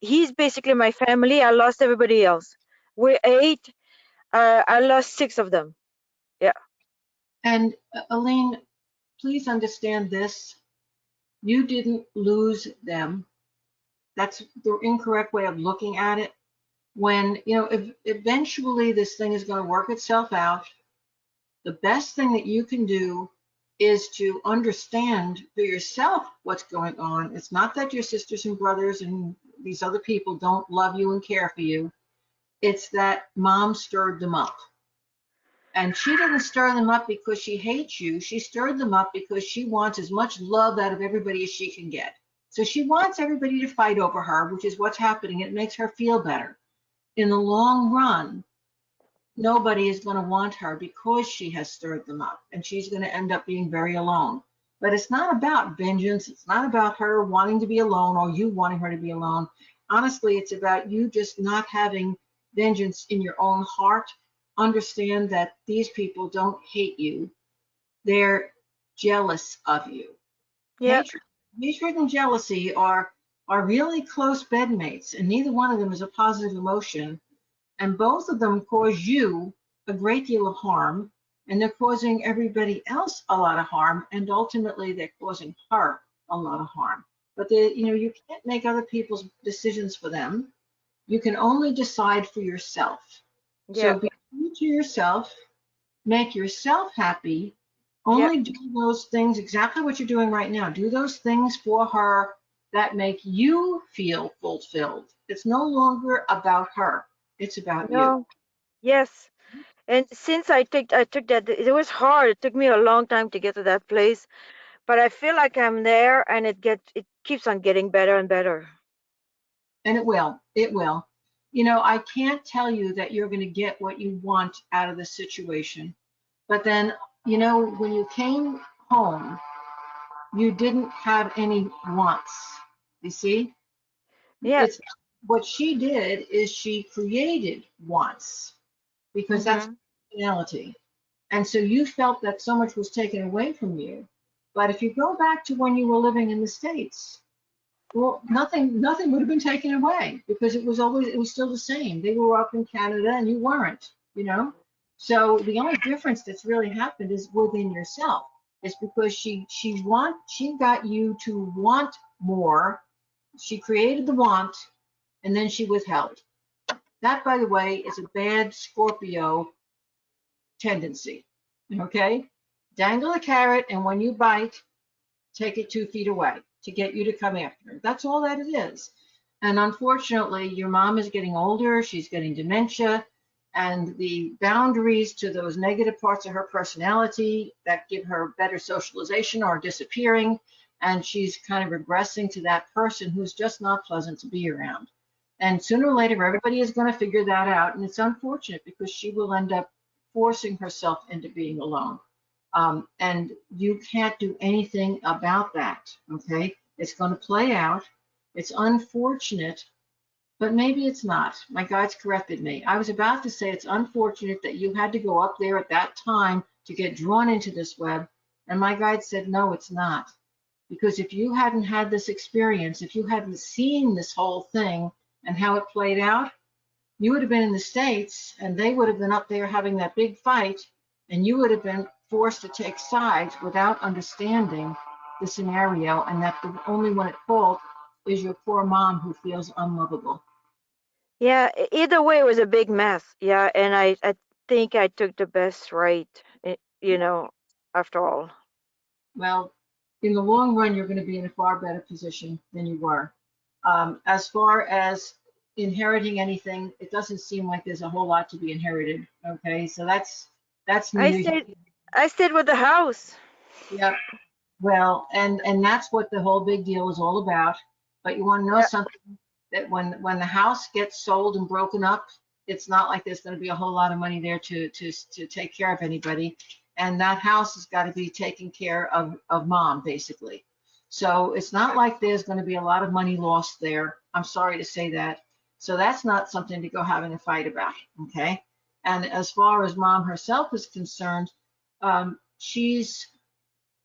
He's basically my family. I lost everybody else. We're eight. I lost six of them. Yeah. and Aline, please understand this. You didn't lose them. That's the incorrect way of looking at it. When, if eventually this thing is going to work itself out, the best thing that you can do is to understand for yourself what's going on. It's not that your sisters and brothers and these other people don't love you and care for you. It's that mom stirred them up. And she didn't stir them up because she hates you. She stirred them up because she wants as much love out of everybody as she can get. So she wants everybody to fight over her, which is what's happening. It makes her feel better. In the long run, nobody is going to want her because she has stirred them up, and she's going to end up being very alone. But it's not about vengeance. It's not about her wanting to be alone or you wanting her to be alone. Honestly, it's about you just not having vengeance in your own heart. Understand that these people don't hate you. They're jealous of you. Yeah. Hatred, hatred and jealousy are really close bedmates, and neither one of them is a positive emotion, and both of them cause you a great deal of harm, and they're causing everybody else a lot of harm, and ultimately they're causing her a lot of harm. But you can't make other people's decisions for them. You can only decide for yourself. Yeah. So be true to yourself, make yourself happy, Yeah. only do those things exactly what you're doing right now. Do those things for her that make you feel fulfilled. It's no longer about her, it's about you. No. Yes. And since I took that, it was hard. It took me a long time to get to that place, but I feel like I'm there, and it keeps on getting better and better. And it will. I can't tell you that you're going to get what you want out of the situation. But then, when you came home, you didn't have any wants. You see? Yeah. It's what she did is she created wants because that's Mhm. personality. And so you felt that so much was taken away from you. But if you go back to when you were living in the States, well, nothing would have been taken away because it was still the same. They were up in Canada and you weren't. So the only difference that's really happened is within yourself. It's because she got you to want more. She created the want and then she withheld. That, by the way, is a bad Scorpio tendency. Okay? Dangle a carrot, and when you bite, take it 2 feet away to get you to come after her. That's all that it is. And unfortunately, your mom is getting older, she's getting dementia, and the boundaries to those negative parts of her personality that give her better socialization are disappearing, and she's kind of regressing to that person who's just not pleasant to be around. And sooner or later, everybody is going to figure that out, and it's unfortunate because she will end up forcing herself into being alone. And you can't do anything about that. Okay, it's going to play out. It's unfortunate, but maybe it's not. My guides corrected me. I was about to say it's unfortunate that you had to go up there at that time to get drawn into this web, and my guide said no, it's not. Because if you hadn't had this experience, if you hadn't seen this whole thing and how it played out, you would have been in the States and they would have been up there having that big fight, and you would have been forced to take sides without understanding the scenario, and that the only one at fault is your poor mom who feels unlovable. Yeah. Either way, it was a big mess. Yeah. And I think I took the best right. After all. Well, in the long run, you're going to be in a far better position than you were. As far as inheriting anything, it doesn't seem like there's a whole lot to be inherited. Okay, so that's I neither. stayed. I stayed with the house. Yep. Well, and that's what the whole big deal is all about. But you want to know Yeah. something, that when the house gets sold and broken up, it's not like there's going to be a whole lot of money there to take care of anybody. And that house has got to be taking care of mom, basically. So it's not like there's going to be a lot of money lost there. I'm sorry to say that. So that's not something to go having a fight about, okay? And as far as mom herself is concerned,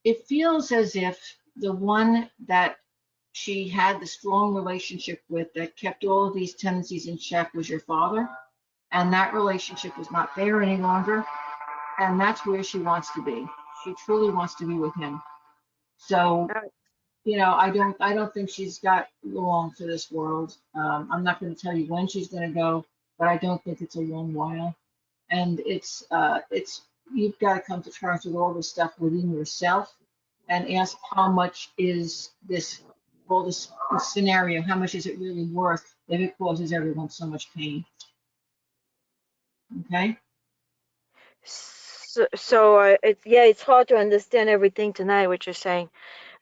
it feels as if the one that she had the strong relationship with that kept all of these tendencies in check was your father. And that relationship is not there any longer. And that's where she wants to be. She truly wants to be with him. So, I don't think she's got long for this world. I'm not going to tell you when she's going to go, but I don't think it's a long while. And it's you've got to come to terms with all this stuff within yourself and ask how much is this scenario, how much is it really worth if it causes everyone so much pain? Okay. So it's hard to understand everything tonight what you're saying.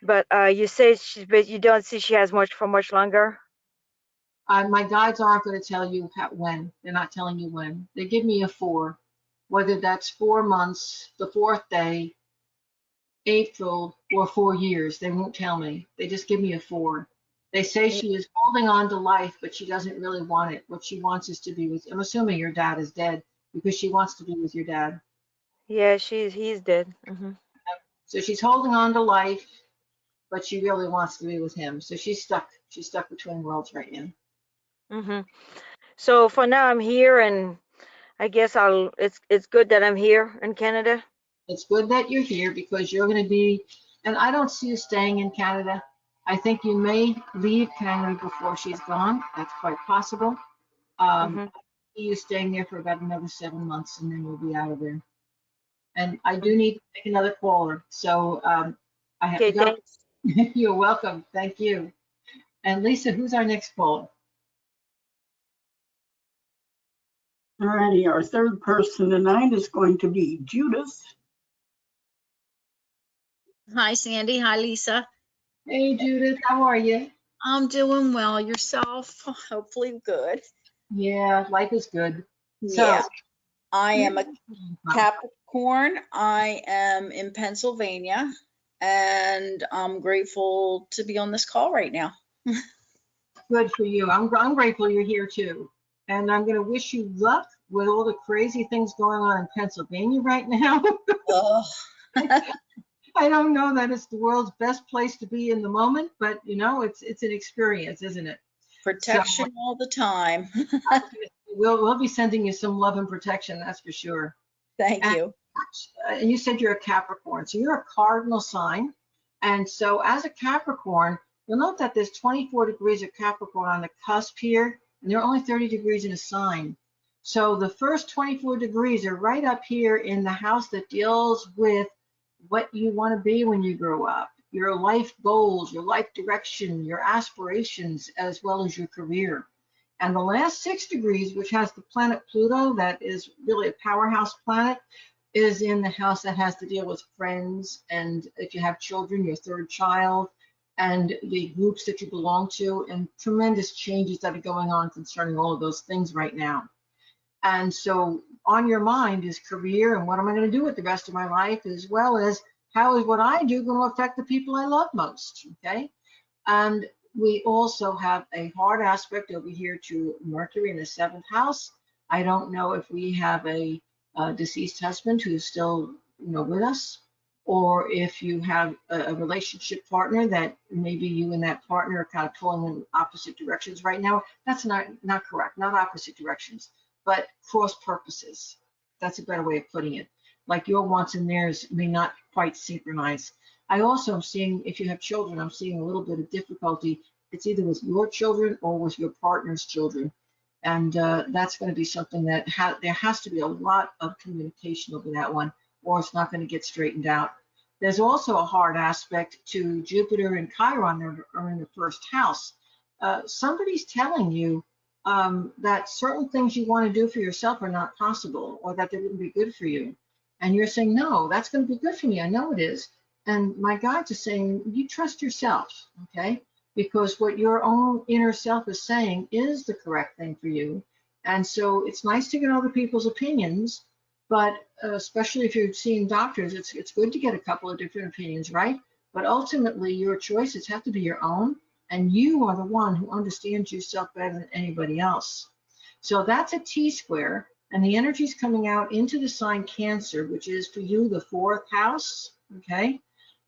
But you say but you don't see she has much for much longer. My guides aren't going to tell you when. They're not telling you when. They give me a 4, whether that's 4 months, the 4th day, April, or 4 years. They won't tell me. They just give me a 4. They say she is holding on to life, but she doesn't really want it. What she wants is to be with, I'm assuming your dad is dead because she wants to be with your dad. Yeah, he's dead. So she's holding on to life, but she really wants to be with him. So she's stuck. She's stuck between worlds right now. So for now I'm here, and I guess it's good that I'm here in Canada. It's good that you're here because you're going to be, and I don't see you staying in Canada. I think you may leave Canada before she's gone. That's quite possible. hmm I see you staying there for about another 7 months, and then you'll be out of there. And I do need to make another caller, so I have to Okay, go. thanks. You're welcome. Thank you. And Lisa, who's our next caller? All righty, our third person tonight is going to be Judith. Hi, Sandy. Hi, Lisa. Hey, Judith, how are you? I'm doing well. Yourself? Hopefully good. Yeah, life is good. Yeah. So, I am a Capricorn. I am in Pennsylvania, and I'm grateful to be on this call right now. good for you. I'm grateful you're here too. And I'm going to wish you luck with all the crazy things going on in Pennsylvania right now. Oh, I don't know that it's the world's best place to be in the moment, but it's an experience, isn't it? protection all the time. We'll be sending you some love and protection, that's for sure. Thank And, you. and you said you're a Capricorn, so you're a cardinal sign. And so as a Capricorn, you'll note that there's 24 degrees of Capricorn on the cusp here, and there are only 30 degrees in a sign. So the first 24 degrees are right up here in the house that deals with what you want to be when you grow up, your life goals, your life direction, your aspirations, as well as your career. And the last 6 degrees, which has the planet Pluto, that is really a powerhouse planet, is in the house that has to deal with friends, and if you have children, your third child, and the groups that you belong to, and tremendous changes that are going on concerning all of those things right now. And so on your mind is career and what am I going to do with the rest of my life, as well as how is what I do going to affect the people I love most, okay? And we also have a hard aspect over here to Mercury in the 7th house. I don't know if we have a deceased husband who's still with us, or if you have a relationship partner that maybe you and that partner are kind of pulling in opposite directions right now. That's not correct, not opposite directions, but cross purposes. That's a better way of putting it. Like your wants and theirs may not quite synchronize. I also am seeing, if you have children, I'm seeing a little bit of difficulty. It's either with your children or with your partner's children. And that's going to be something that there has to be a lot of communication over that one, or it's not going to get straightened out. There's also a hard aspect to Jupiter and Chiron that are in the 1st house. Somebody's telling you that certain things you want to do for yourself are not possible, or that they wouldn't be good for you. And you're saying, no, that's going to be good for me. I know it is. And my guides are saying, you trust yourself, okay? Because what your own inner self is saying is the correct thing for you. And so it's nice to get other people's opinions, but especially if you're seeing doctors, it's good to get a couple of different opinions, right? But ultimately, your choices have to be your own, and you are the one who understands yourself better than anybody else. So that's a T-square, and the energy is coming out into the sign Cancer, which is for you the fourth house, okay?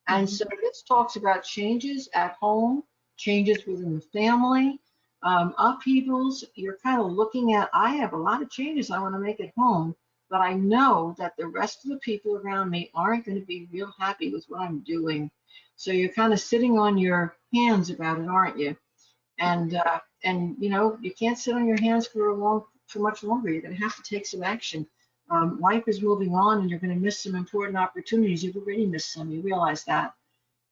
And so this talks about changes at home, changes within the family, upheavals. You're kind of looking at, I have a lot of changes I want to make at home, but I know that the rest of the people around me aren't going to be real happy with what I'm doing. So you're kind of sitting on your hands about it, aren't you? And you know, you can't sit on your hands for much longer. You're going to have to take some action. Life is moving on, and you're going to miss some important opportunities. You've already missed some. You realize that.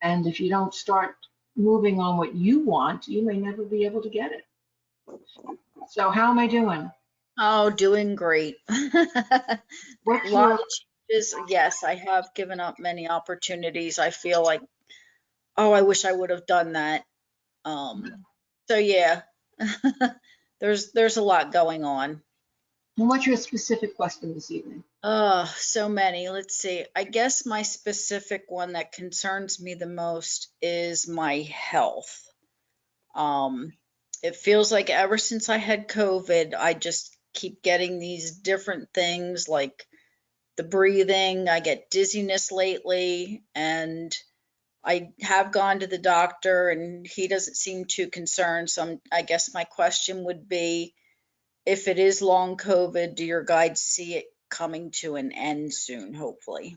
And if you don't start moving on what you want, you may never be able to get it. So how am I doing? Oh, doing great. A What's lot your of changes. Yes, I have given up many opportunities. I feel like, oh, I wish I would have done that. So yeah, there's a lot going on. and what's your specific question this evening? So many. Let's see. I guess my specific one that concerns me the most is my health. Um, it feels like ever since I had COVID, I just keep getting these different things like the breathing. I get dizziness lately, and I have gone to the doctor and he doesn't seem too concerned. So I guess my question would be, if it is long COVID, do your guides see it coming to an end soon, hopefully?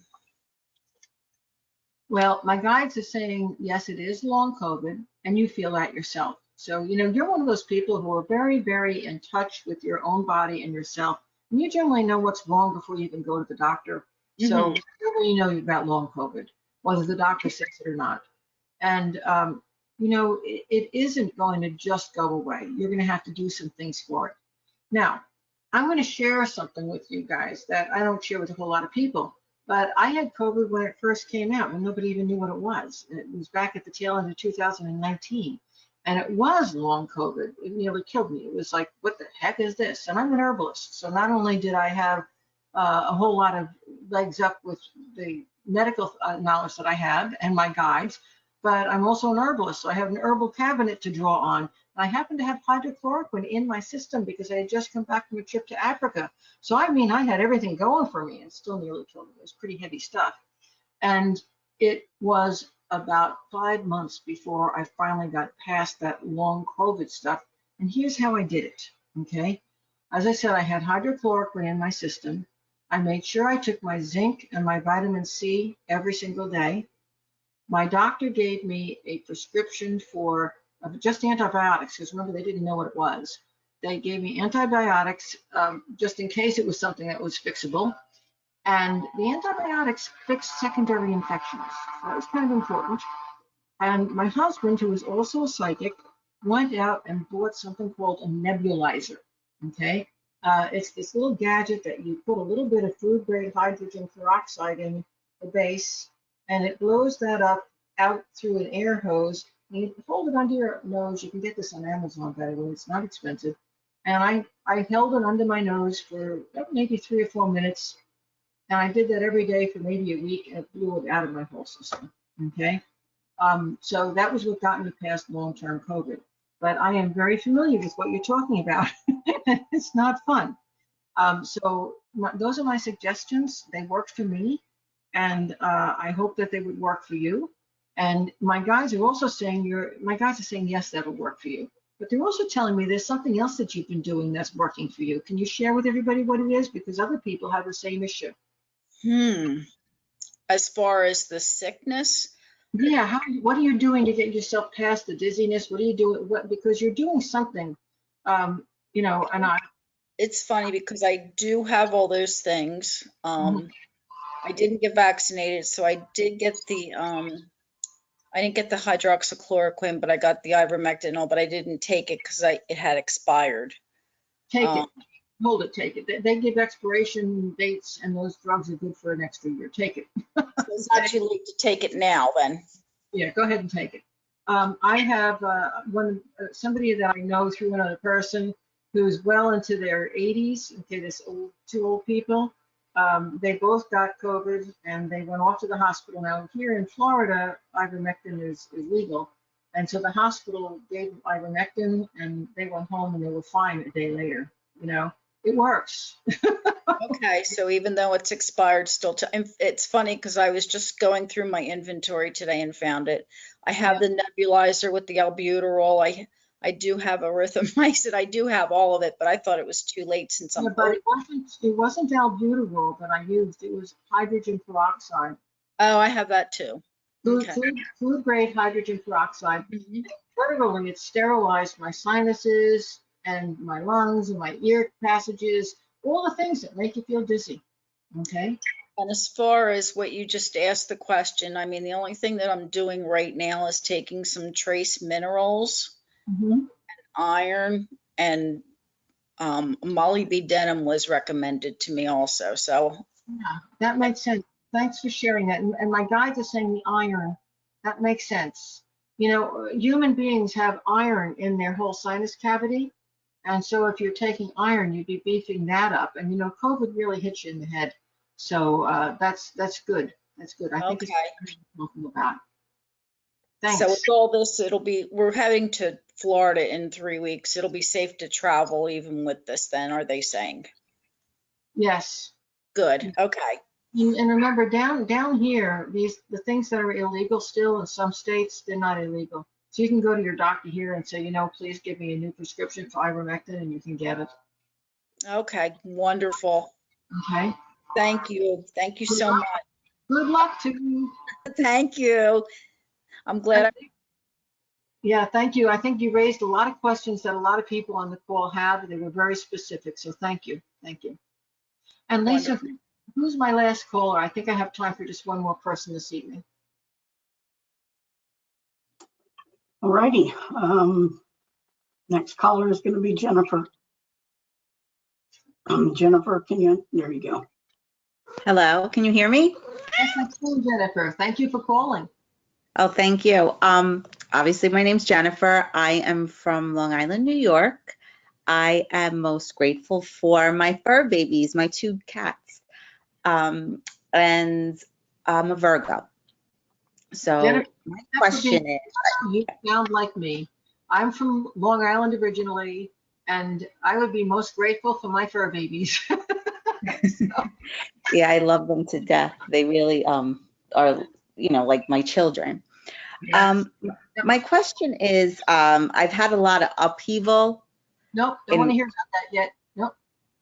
Well, my guides are saying, yes, it is long COVID, and you feel that yourself. So, you know, you're one of those people who are very, very in touch with your own body and yourself. And you generally know what's wrong before you even go to the doctor. So you know you've got long COVID, whether the doctor says it or not. And, you know, it isn't going to just go away. You're going to have to do some things for it. Now, I'm going to share something with you guys that I don't share with a whole lot of people. But I had COVID when it first came out, and nobody even knew what it was. It was back at the tail end of 2019, and it was long COVID. It nearly killed me. It was like, what the heck is this? And I'm an herbalist, so not only did I have a whole lot of legs up with the medical knowledge that I have and my guides, but I'm also an herbalist, so I have an herbal cabinet to draw on. I happen to have hydrochloroquine in my system because I had just come back from a trip to Africa. So I mean, I had everything going for me and still nearly killed me. It was pretty heavy stuff. And it was about 5 months before I finally got past that long COVID stuff. And here's how I did it, okay? As I said, I had hydrochloroquine in my system. I made sure I took my zinc and my vitamin C every single day. My doctor gave me a prescription for just antibiotics, because remember, they didn't know what it was. They gave me antibiotics just in case it was something that was fixable. And the antibiotics fixed secondary infections. So that was kind of important. And my husband, who is also a psychic, went out and bought something called a nebulizer. Okay. It's this little gadget that you put a little bit of food grade hydrogen peroxide in the base, and it blows that up out through an air hose. You hold it under your nose. You can get this on Amazon, by the way. It's not expensive. And I held it under my nose for maybe 3 or 4 minutes. And I did that every day for maybe a week, and it blew it out of my whole system. Okay. So that was what got me past long-term COVID. But I am very familiar with what you're talking about. It's not fun. Those are my suggestions. They worked for me, and I hope that they would work for you. And my guys are also saying yes, that'll work for you. But they're also telling me there's something else that you've been doing that's working for you. Can you share with everybody what it is? Because other people have the same issue. As far as the sickness, Yeah, what are you doing to get yourself past the dizziness? What are you doing? Because you're doing something, you know, and it's funny because I do have all those things. I didn't get vaccinated, so I did get the I didn't get the hydroxychloroquine, but I got the ivermectin, but I didn't take it because it had expired. take it. Hold it, take it. They give expiration dates, and those drugs are good for an extra year. Take it. So it's actually late to take it now then. Yeah, go ahead and take it. I have somebody that I know through another person who's well into their 80s. Okay, two old people. They both got COVID and they went off to the hospital. Now here in Florida, ivermectin is legal. And so the hospital gave them ivermectin and they went home and they were fine a day later. You know, it works. Okay, so even though it's expired, still, it's funny because I was just going through my inventory today and found it. I have the nebulizer with the albuterol. I do have erythromycin. I do have all of it, but I thought it was too late since Yeah, I'm but 30. it wasn't albuterol that I used. It was hydrogen peroxide. Oh, I have that too. Food, Okay. food grade hydrogen peroxide. Mhm. Literally, it sterilized my sinuses and my lungs and my ear passages, all the things that make you feel dizzy. Okay. And as far as what you just asked the question, I mean, the only thing that I'm doing right now is taking some trace minerals, Mm-hmm. iron, and molybdenum was recommended to me also. So, Yeah, that makes sense. Thanks for sharing that. And my guides are saying the iron. That makes sense. You know, human beings have iron in their whole sinus cavity. And so if you're taking iron, you'd be beefing that up. And you know, COVID really hits you in the head. So that's good. That's good. I think it's okay. what you're talking about. So Thanks. with all this, we're heading to Florida in 3 weeks. It'll be safe to travel even with this then, are they saying? Yes. Good. Okay. And remember, down here, the things that are illegal still in some states, they're not illegal. So you can go to your doctor here and say, you know, please give me a new prescription for ivermectin, and you can get it. Okay. Wonderful. Okay. Thank you. Thank you Good so luck. much. Good luck to you. Thank you. I'm glad Yeah, thank you. I think you raised a lot of questions that a lot of people on the call have. They were very specific, so thank you. Thank you. And Lisa, Wonderful. who's my last caller? I think I have time for just one more person this evening. All righty. Next caller is going to be Jennifer. Jennifer, there you go. Hello, can you hear me? Yes, that's you, Jennifer. Thank you for calling. Oh, thank you. Obviously, my name's Jennifer. I am from Long Island, New York. I am most grateful for my fur babies, my two cats. And I'm a Virgo. So Jennifer, my question is, you sound like me. I'm from Long Island originally, and I would be most grateful for my fur babies. yeah, I love them to death. They really are, like my children. Yes. My question is, I've had a lot of upheaval. Nope, don't want to hear about that yet. Nope.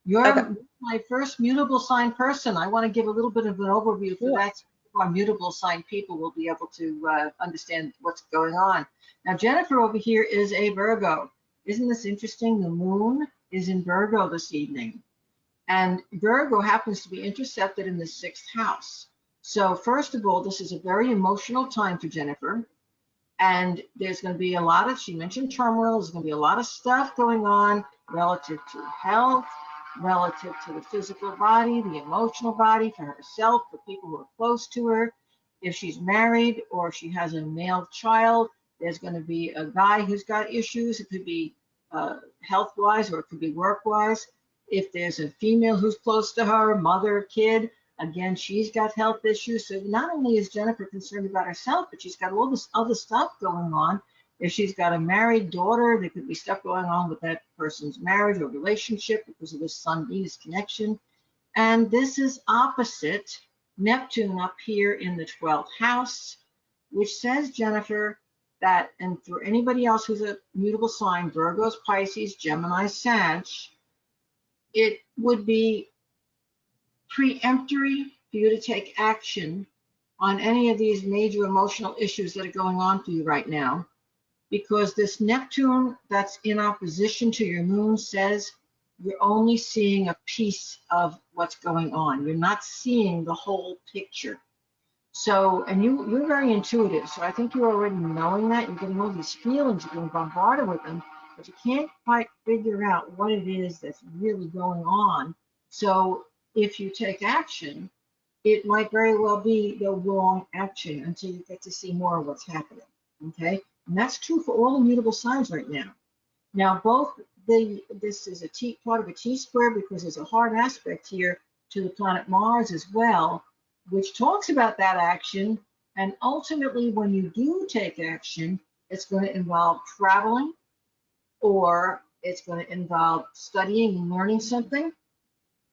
You're Okay. my first mutable sign person. I want to give a little bit of an overview for that. So our mutable sign people will be able to understand what's going on. Now, Jennifer over here is a Virgo. Isn't this interesting? The moon is in Virgo this evening. And Virgo happens to be intercepted in the 6th house. So first of all, this is a very emotional time for Jennifer. And there's going to be a lot of, she mentioned turmoil, there's going to be a lot of stuff going on relative to health, relative to the physical body, the emotional body, for herself, for people who are close to her. If she's married or if she has a male child, there's going to be a guy who's got issues. It could be health-wise or it could be work-wise. If there's a female who's close to her, mother, kid, again, she's got health issues. So not only is Jennifer concerned about herself, but she's got all this other stuff going on. If she's got a married daughter, there could be stuff going on with that person's marriage or relationship because of this Sun-Venus connection. And this is opposite Neptune up here in the 12th house, which says, Jennifer, that, and for anybody else who's a mutable sign, Virgos, Pisces, Gemini, Sag, it would be preemptory for you to take action on any of these major emotional issues that are going on for you right now, because this Neptune that's in opposition to your moon says you're only seeing a piece of what's going on. You're not seeing the whole picture. So, and you're very intuitive, so I think you're already knowing that. You're getting all these feelings, you're being bombarded with them, but you can't quite figure out what it is that's really going on. So if you take action, it might very well be the wrong action until you get to see more of what's happening, okay? And that's true for all immutable signs right now. Now, both this is a part of a T-square because there's a hard aspect here to the planet Mars as well, which talks about that action. And ultimately, when you do take action, it's going to involve traveling, or it's going to involve studying and learning something,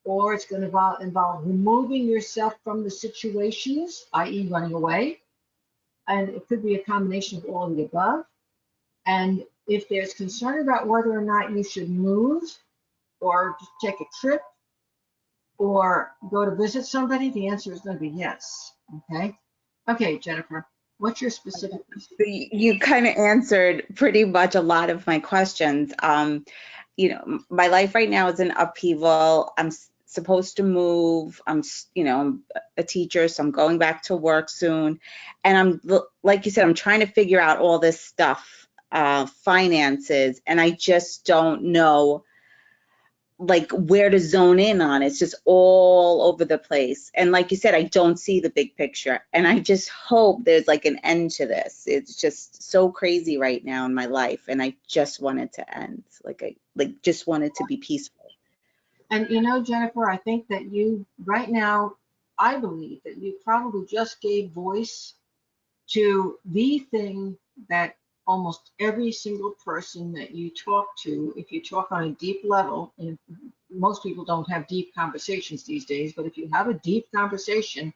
or it's going to involve removing yourself from the situations, i.e. running away. And it could be a combination of all of the above. And if there's concern about whether or not you should move or just take a trip or go to visit somebody, the answer is going to be yes. Okay. Okay, Jennifer, what's your specific? You kind of answered pretty much a lot of my questions. You know, my life right now is in upheaval. I'm supposed to move. You know, I'm a teacher, so I'm going back to work soon. And like you said, I'm trying to figure out all this stuff, finances, and I just don't know like where to zone in on. It's just all over the place. And like you said, I don't see the big picture. And I just hope there's like an end to this. It's just so crazy right now in my life. And I just want it to end. I just want it to be peaceful. And you know, Jennifer, I think that you right now, I believe that you probably just gave voice to the thing that almost every single person that you talk to, if you talk on a deep level, and most people don't have deep conversations these days, but if you have a deep conversation,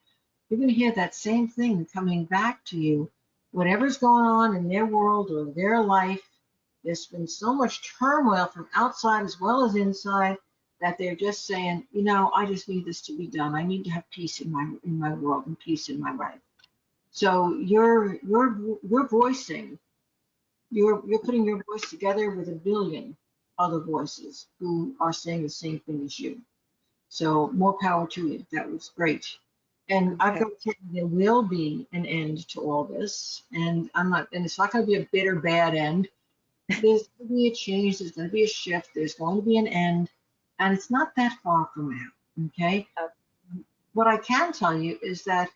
you're going to hear that same thing coming back to you. Whatever's going on in their world or their life, there's been so much turmoil from outside as well as inside that they're just saying, you know, I just need this to be done. I need to have peace in my world and peace in my life. So you're voicing, you're putting your voice together with a billion other voices who are saying the same thing as you. So more power to you. That was great. And I've got to tell you, there will be an end to all this. And it's not going to be a bitter, bad end. There's going to be a change. There's going to be a shift. There's going to be an end. And it's not that far from now. Okay. What I can tell you is that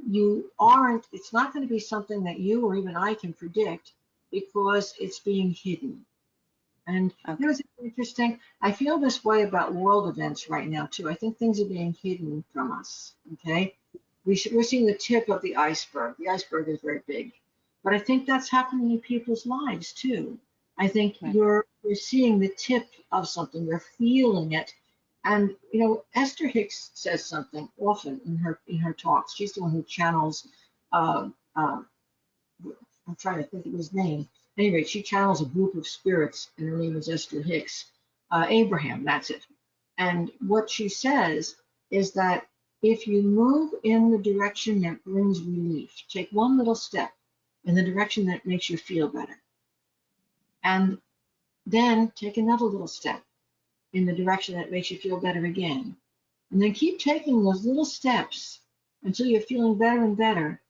it's not going to be something that you or even I can predict because it's being hidden. And you know, it's interesting. I feel this way about world events right now too. I think things are being hidden from us. Okay. We're seeing the tip of the iceberg. The iceberg is very big, but I think that's happening in people's lives too. I think you're seeing the tip of something. You're feeling it. And you know, Esther Hicks says something often in her talks. She's the one who channels. I'm trying to think of his name. Anyway, she channels a group of spirits, and her name is Esther Hicks. Abraham, that's it. And what she says is that if you move in the direction that brings relief, take one little step in the direction that makes you feel better, and then take another little step in the direction that makes you feel better again. And then keep taking those little steps until you're feeling better and better.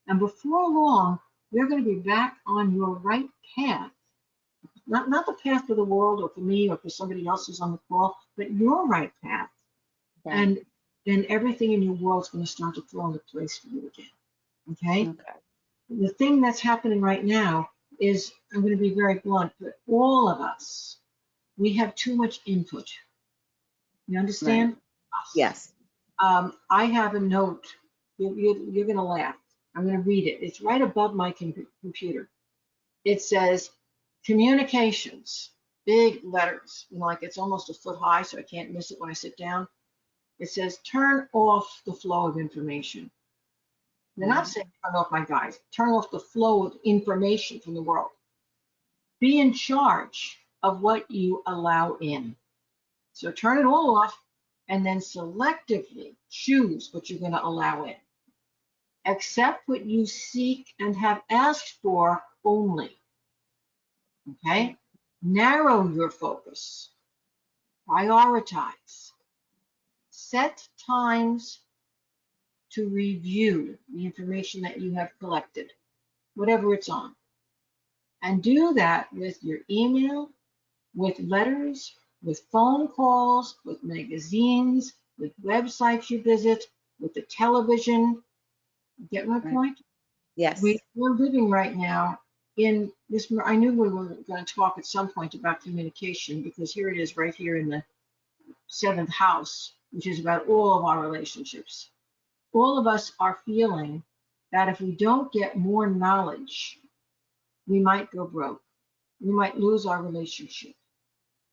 And before long, you're going to be back on your right path. Not the path for the world or for me or for somebody else who's on the call, but your right path. Right. And then everything in your world is going to start to fall into place for you again. Okay? The thing that's happening right now is, I'm going to be very blunt, but all of us, we have too much input. You understand? Right. Yes. I have a note. You're going to laugh. I'm going to read it. It's right above my computer. It says communications, big letters, like it's almost a foot high, so I can't miss it when I sit down. It says turn off the flow of information. They're not saying turn off my guys. Turn off the flow of information from the world. Be in charge of what you allow in. So turn it all off and then selectively choose what you're going to allow in. Accept what you seek and have asked for only. Okay? Narrow your focus. Prioritize. Set times to review the information that you have collected, whatever it's on. And do that with your email, with letters, with phone calls, with magazines, with websites you visit, with the television. Get my point? Yes. We're living right now in this, I knew we were going to talk at some point about communication, because here it is right here in the 7th house, which is about all of our relationships. All of us are feeling that if we don't get more knowledge, we might go broke. We might lose our relationship.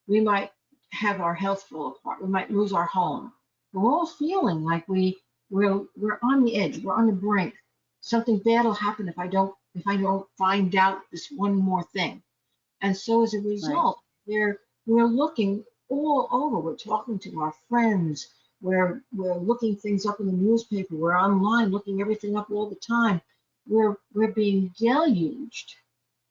We might have our health fall apart. We might lose our home. We're all feeling like we're on the edge. We're on the brink. Something bad will happen if I don't find out this one more thing. And so as a result, we're looking all over. We're talking to our friends. We're looking things up in the newspaper. We're online looking everything up all the time. We're being deluged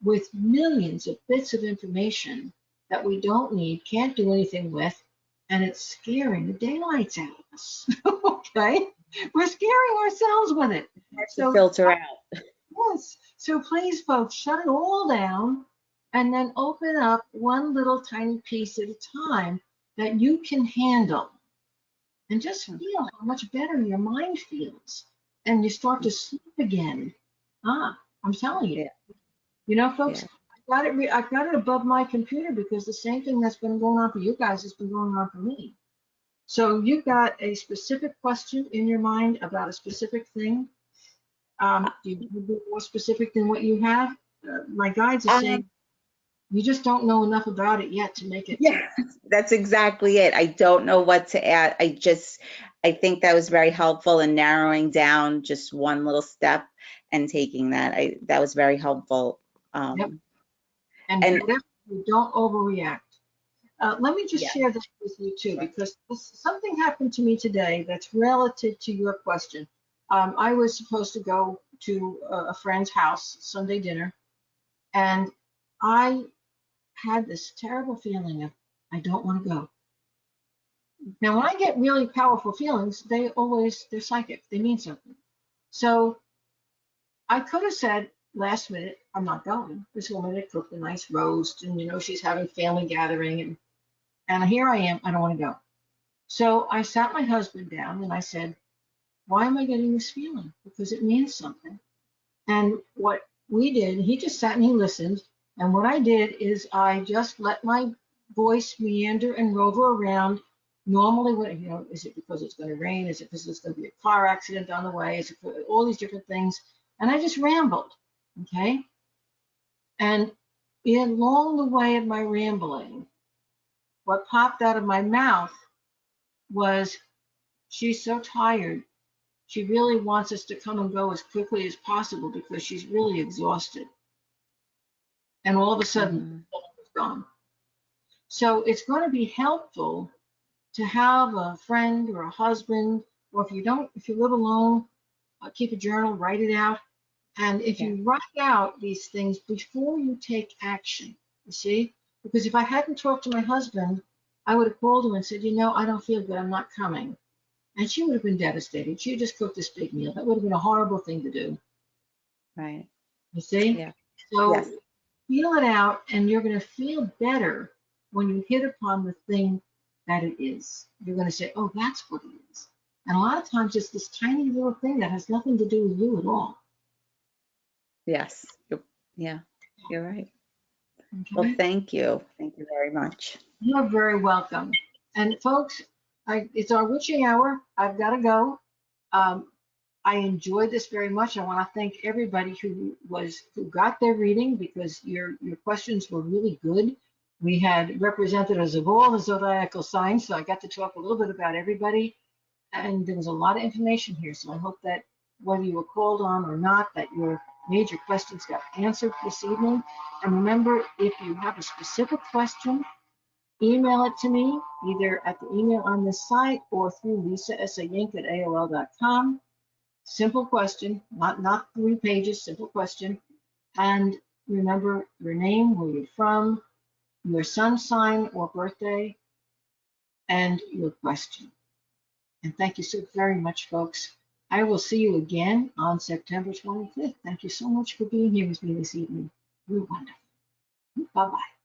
with millions of bits of information that we don't need, can't do anything with, and it's scaring the daylights out of us. Okay? We're scaring ourselves with it. To filter out. Yes. So please, folks, shut it all down and then open up one little tiny piece at a time that you can handle. And just feel how much better your mind feels. And you start to sleep again. I'm telling you. Yeah. You know, folks, Yeah. I've got it above my computer, because the same thing that's been going on for you guys has been going on for me. So you've got a specific question in your mind about a specific thing. Do you want to be more specific than what you have? My guides are saying you just don't know enough about it yet to make it. Yeah, that's exactly it. I don't know what to add. I think that was very helpful in narrowing down just one little step and taking that. That was very helpful. Yep. And whatever, you don't overreact. Let me just share this with you too, because something happened to me today that's relative to your question. I was supposed to go to a friend's house, Sunday dinner, and I had this terrible feeling of, I don't want to go. Now, when I get really powerful feelings, they're psychic. They mean something. So I could have said last minute, I'm not going. This woman had cooked a nice roast, and she's having family gathering, and here I am. I don't want to go. So I sat my husband down and I said, why am I getting this feeling? Because it means something. And what we did, he just sat and he listened. And what I did is I just let my voice meander and rover around. Normally, is it because it's going to rain? Is it because there's going to be a car accident on the way? Is it all these different things? And I just rambled, okay? And along the way of my rambling, what popped out of my mouth was, she's so tired. She really wants us to come and go as quickly as possible because she's really exhausted. And all of a sudden, it's gone. So it's going to be helpful to have a friend or a husband, or if you live alone, keep a journal, write it out. And if you write out these things before you take action, you see, because if I hadn't talked to my husband, I would have called him and said, I don't feel good, I'm not coming. And she would have been devastated. She just cooked this big meal. That would have been a horrible thing to do. Right. You see? Yeah. So feel it out, and you're going to feel better when you hit upon the thing that it is. You're going to say, oh, that's what it is. And a lot of times it's this tiny little thing that has nothing to do with you at all. Yes. Yeah, you're right. Okay? Well, thank you. Thank you very much. You're very welcome. And folks, it's our witching hour. I've got to go. I enjoyed this very much. I want to thank everybody who got their reading, because your questions were really good. We had representatives of all the zodiacal signs, so I got to talk a little bit about everybody. And there was a lot of information here. So I hope that whether you were called on or not, that your major questions got answered this evening. And remember, if you have a specific question, email it to me, either at the email on this site or through lisasayink@aol.com. Simple question, not 3 pages, simple question. And remember your name, where you're from, your sun sign or birthday, and your question. And thank you so very much, folks. I will see you again on September 25th. Thank you so much for being here with me this evening. You're wonderful. Bye-bye.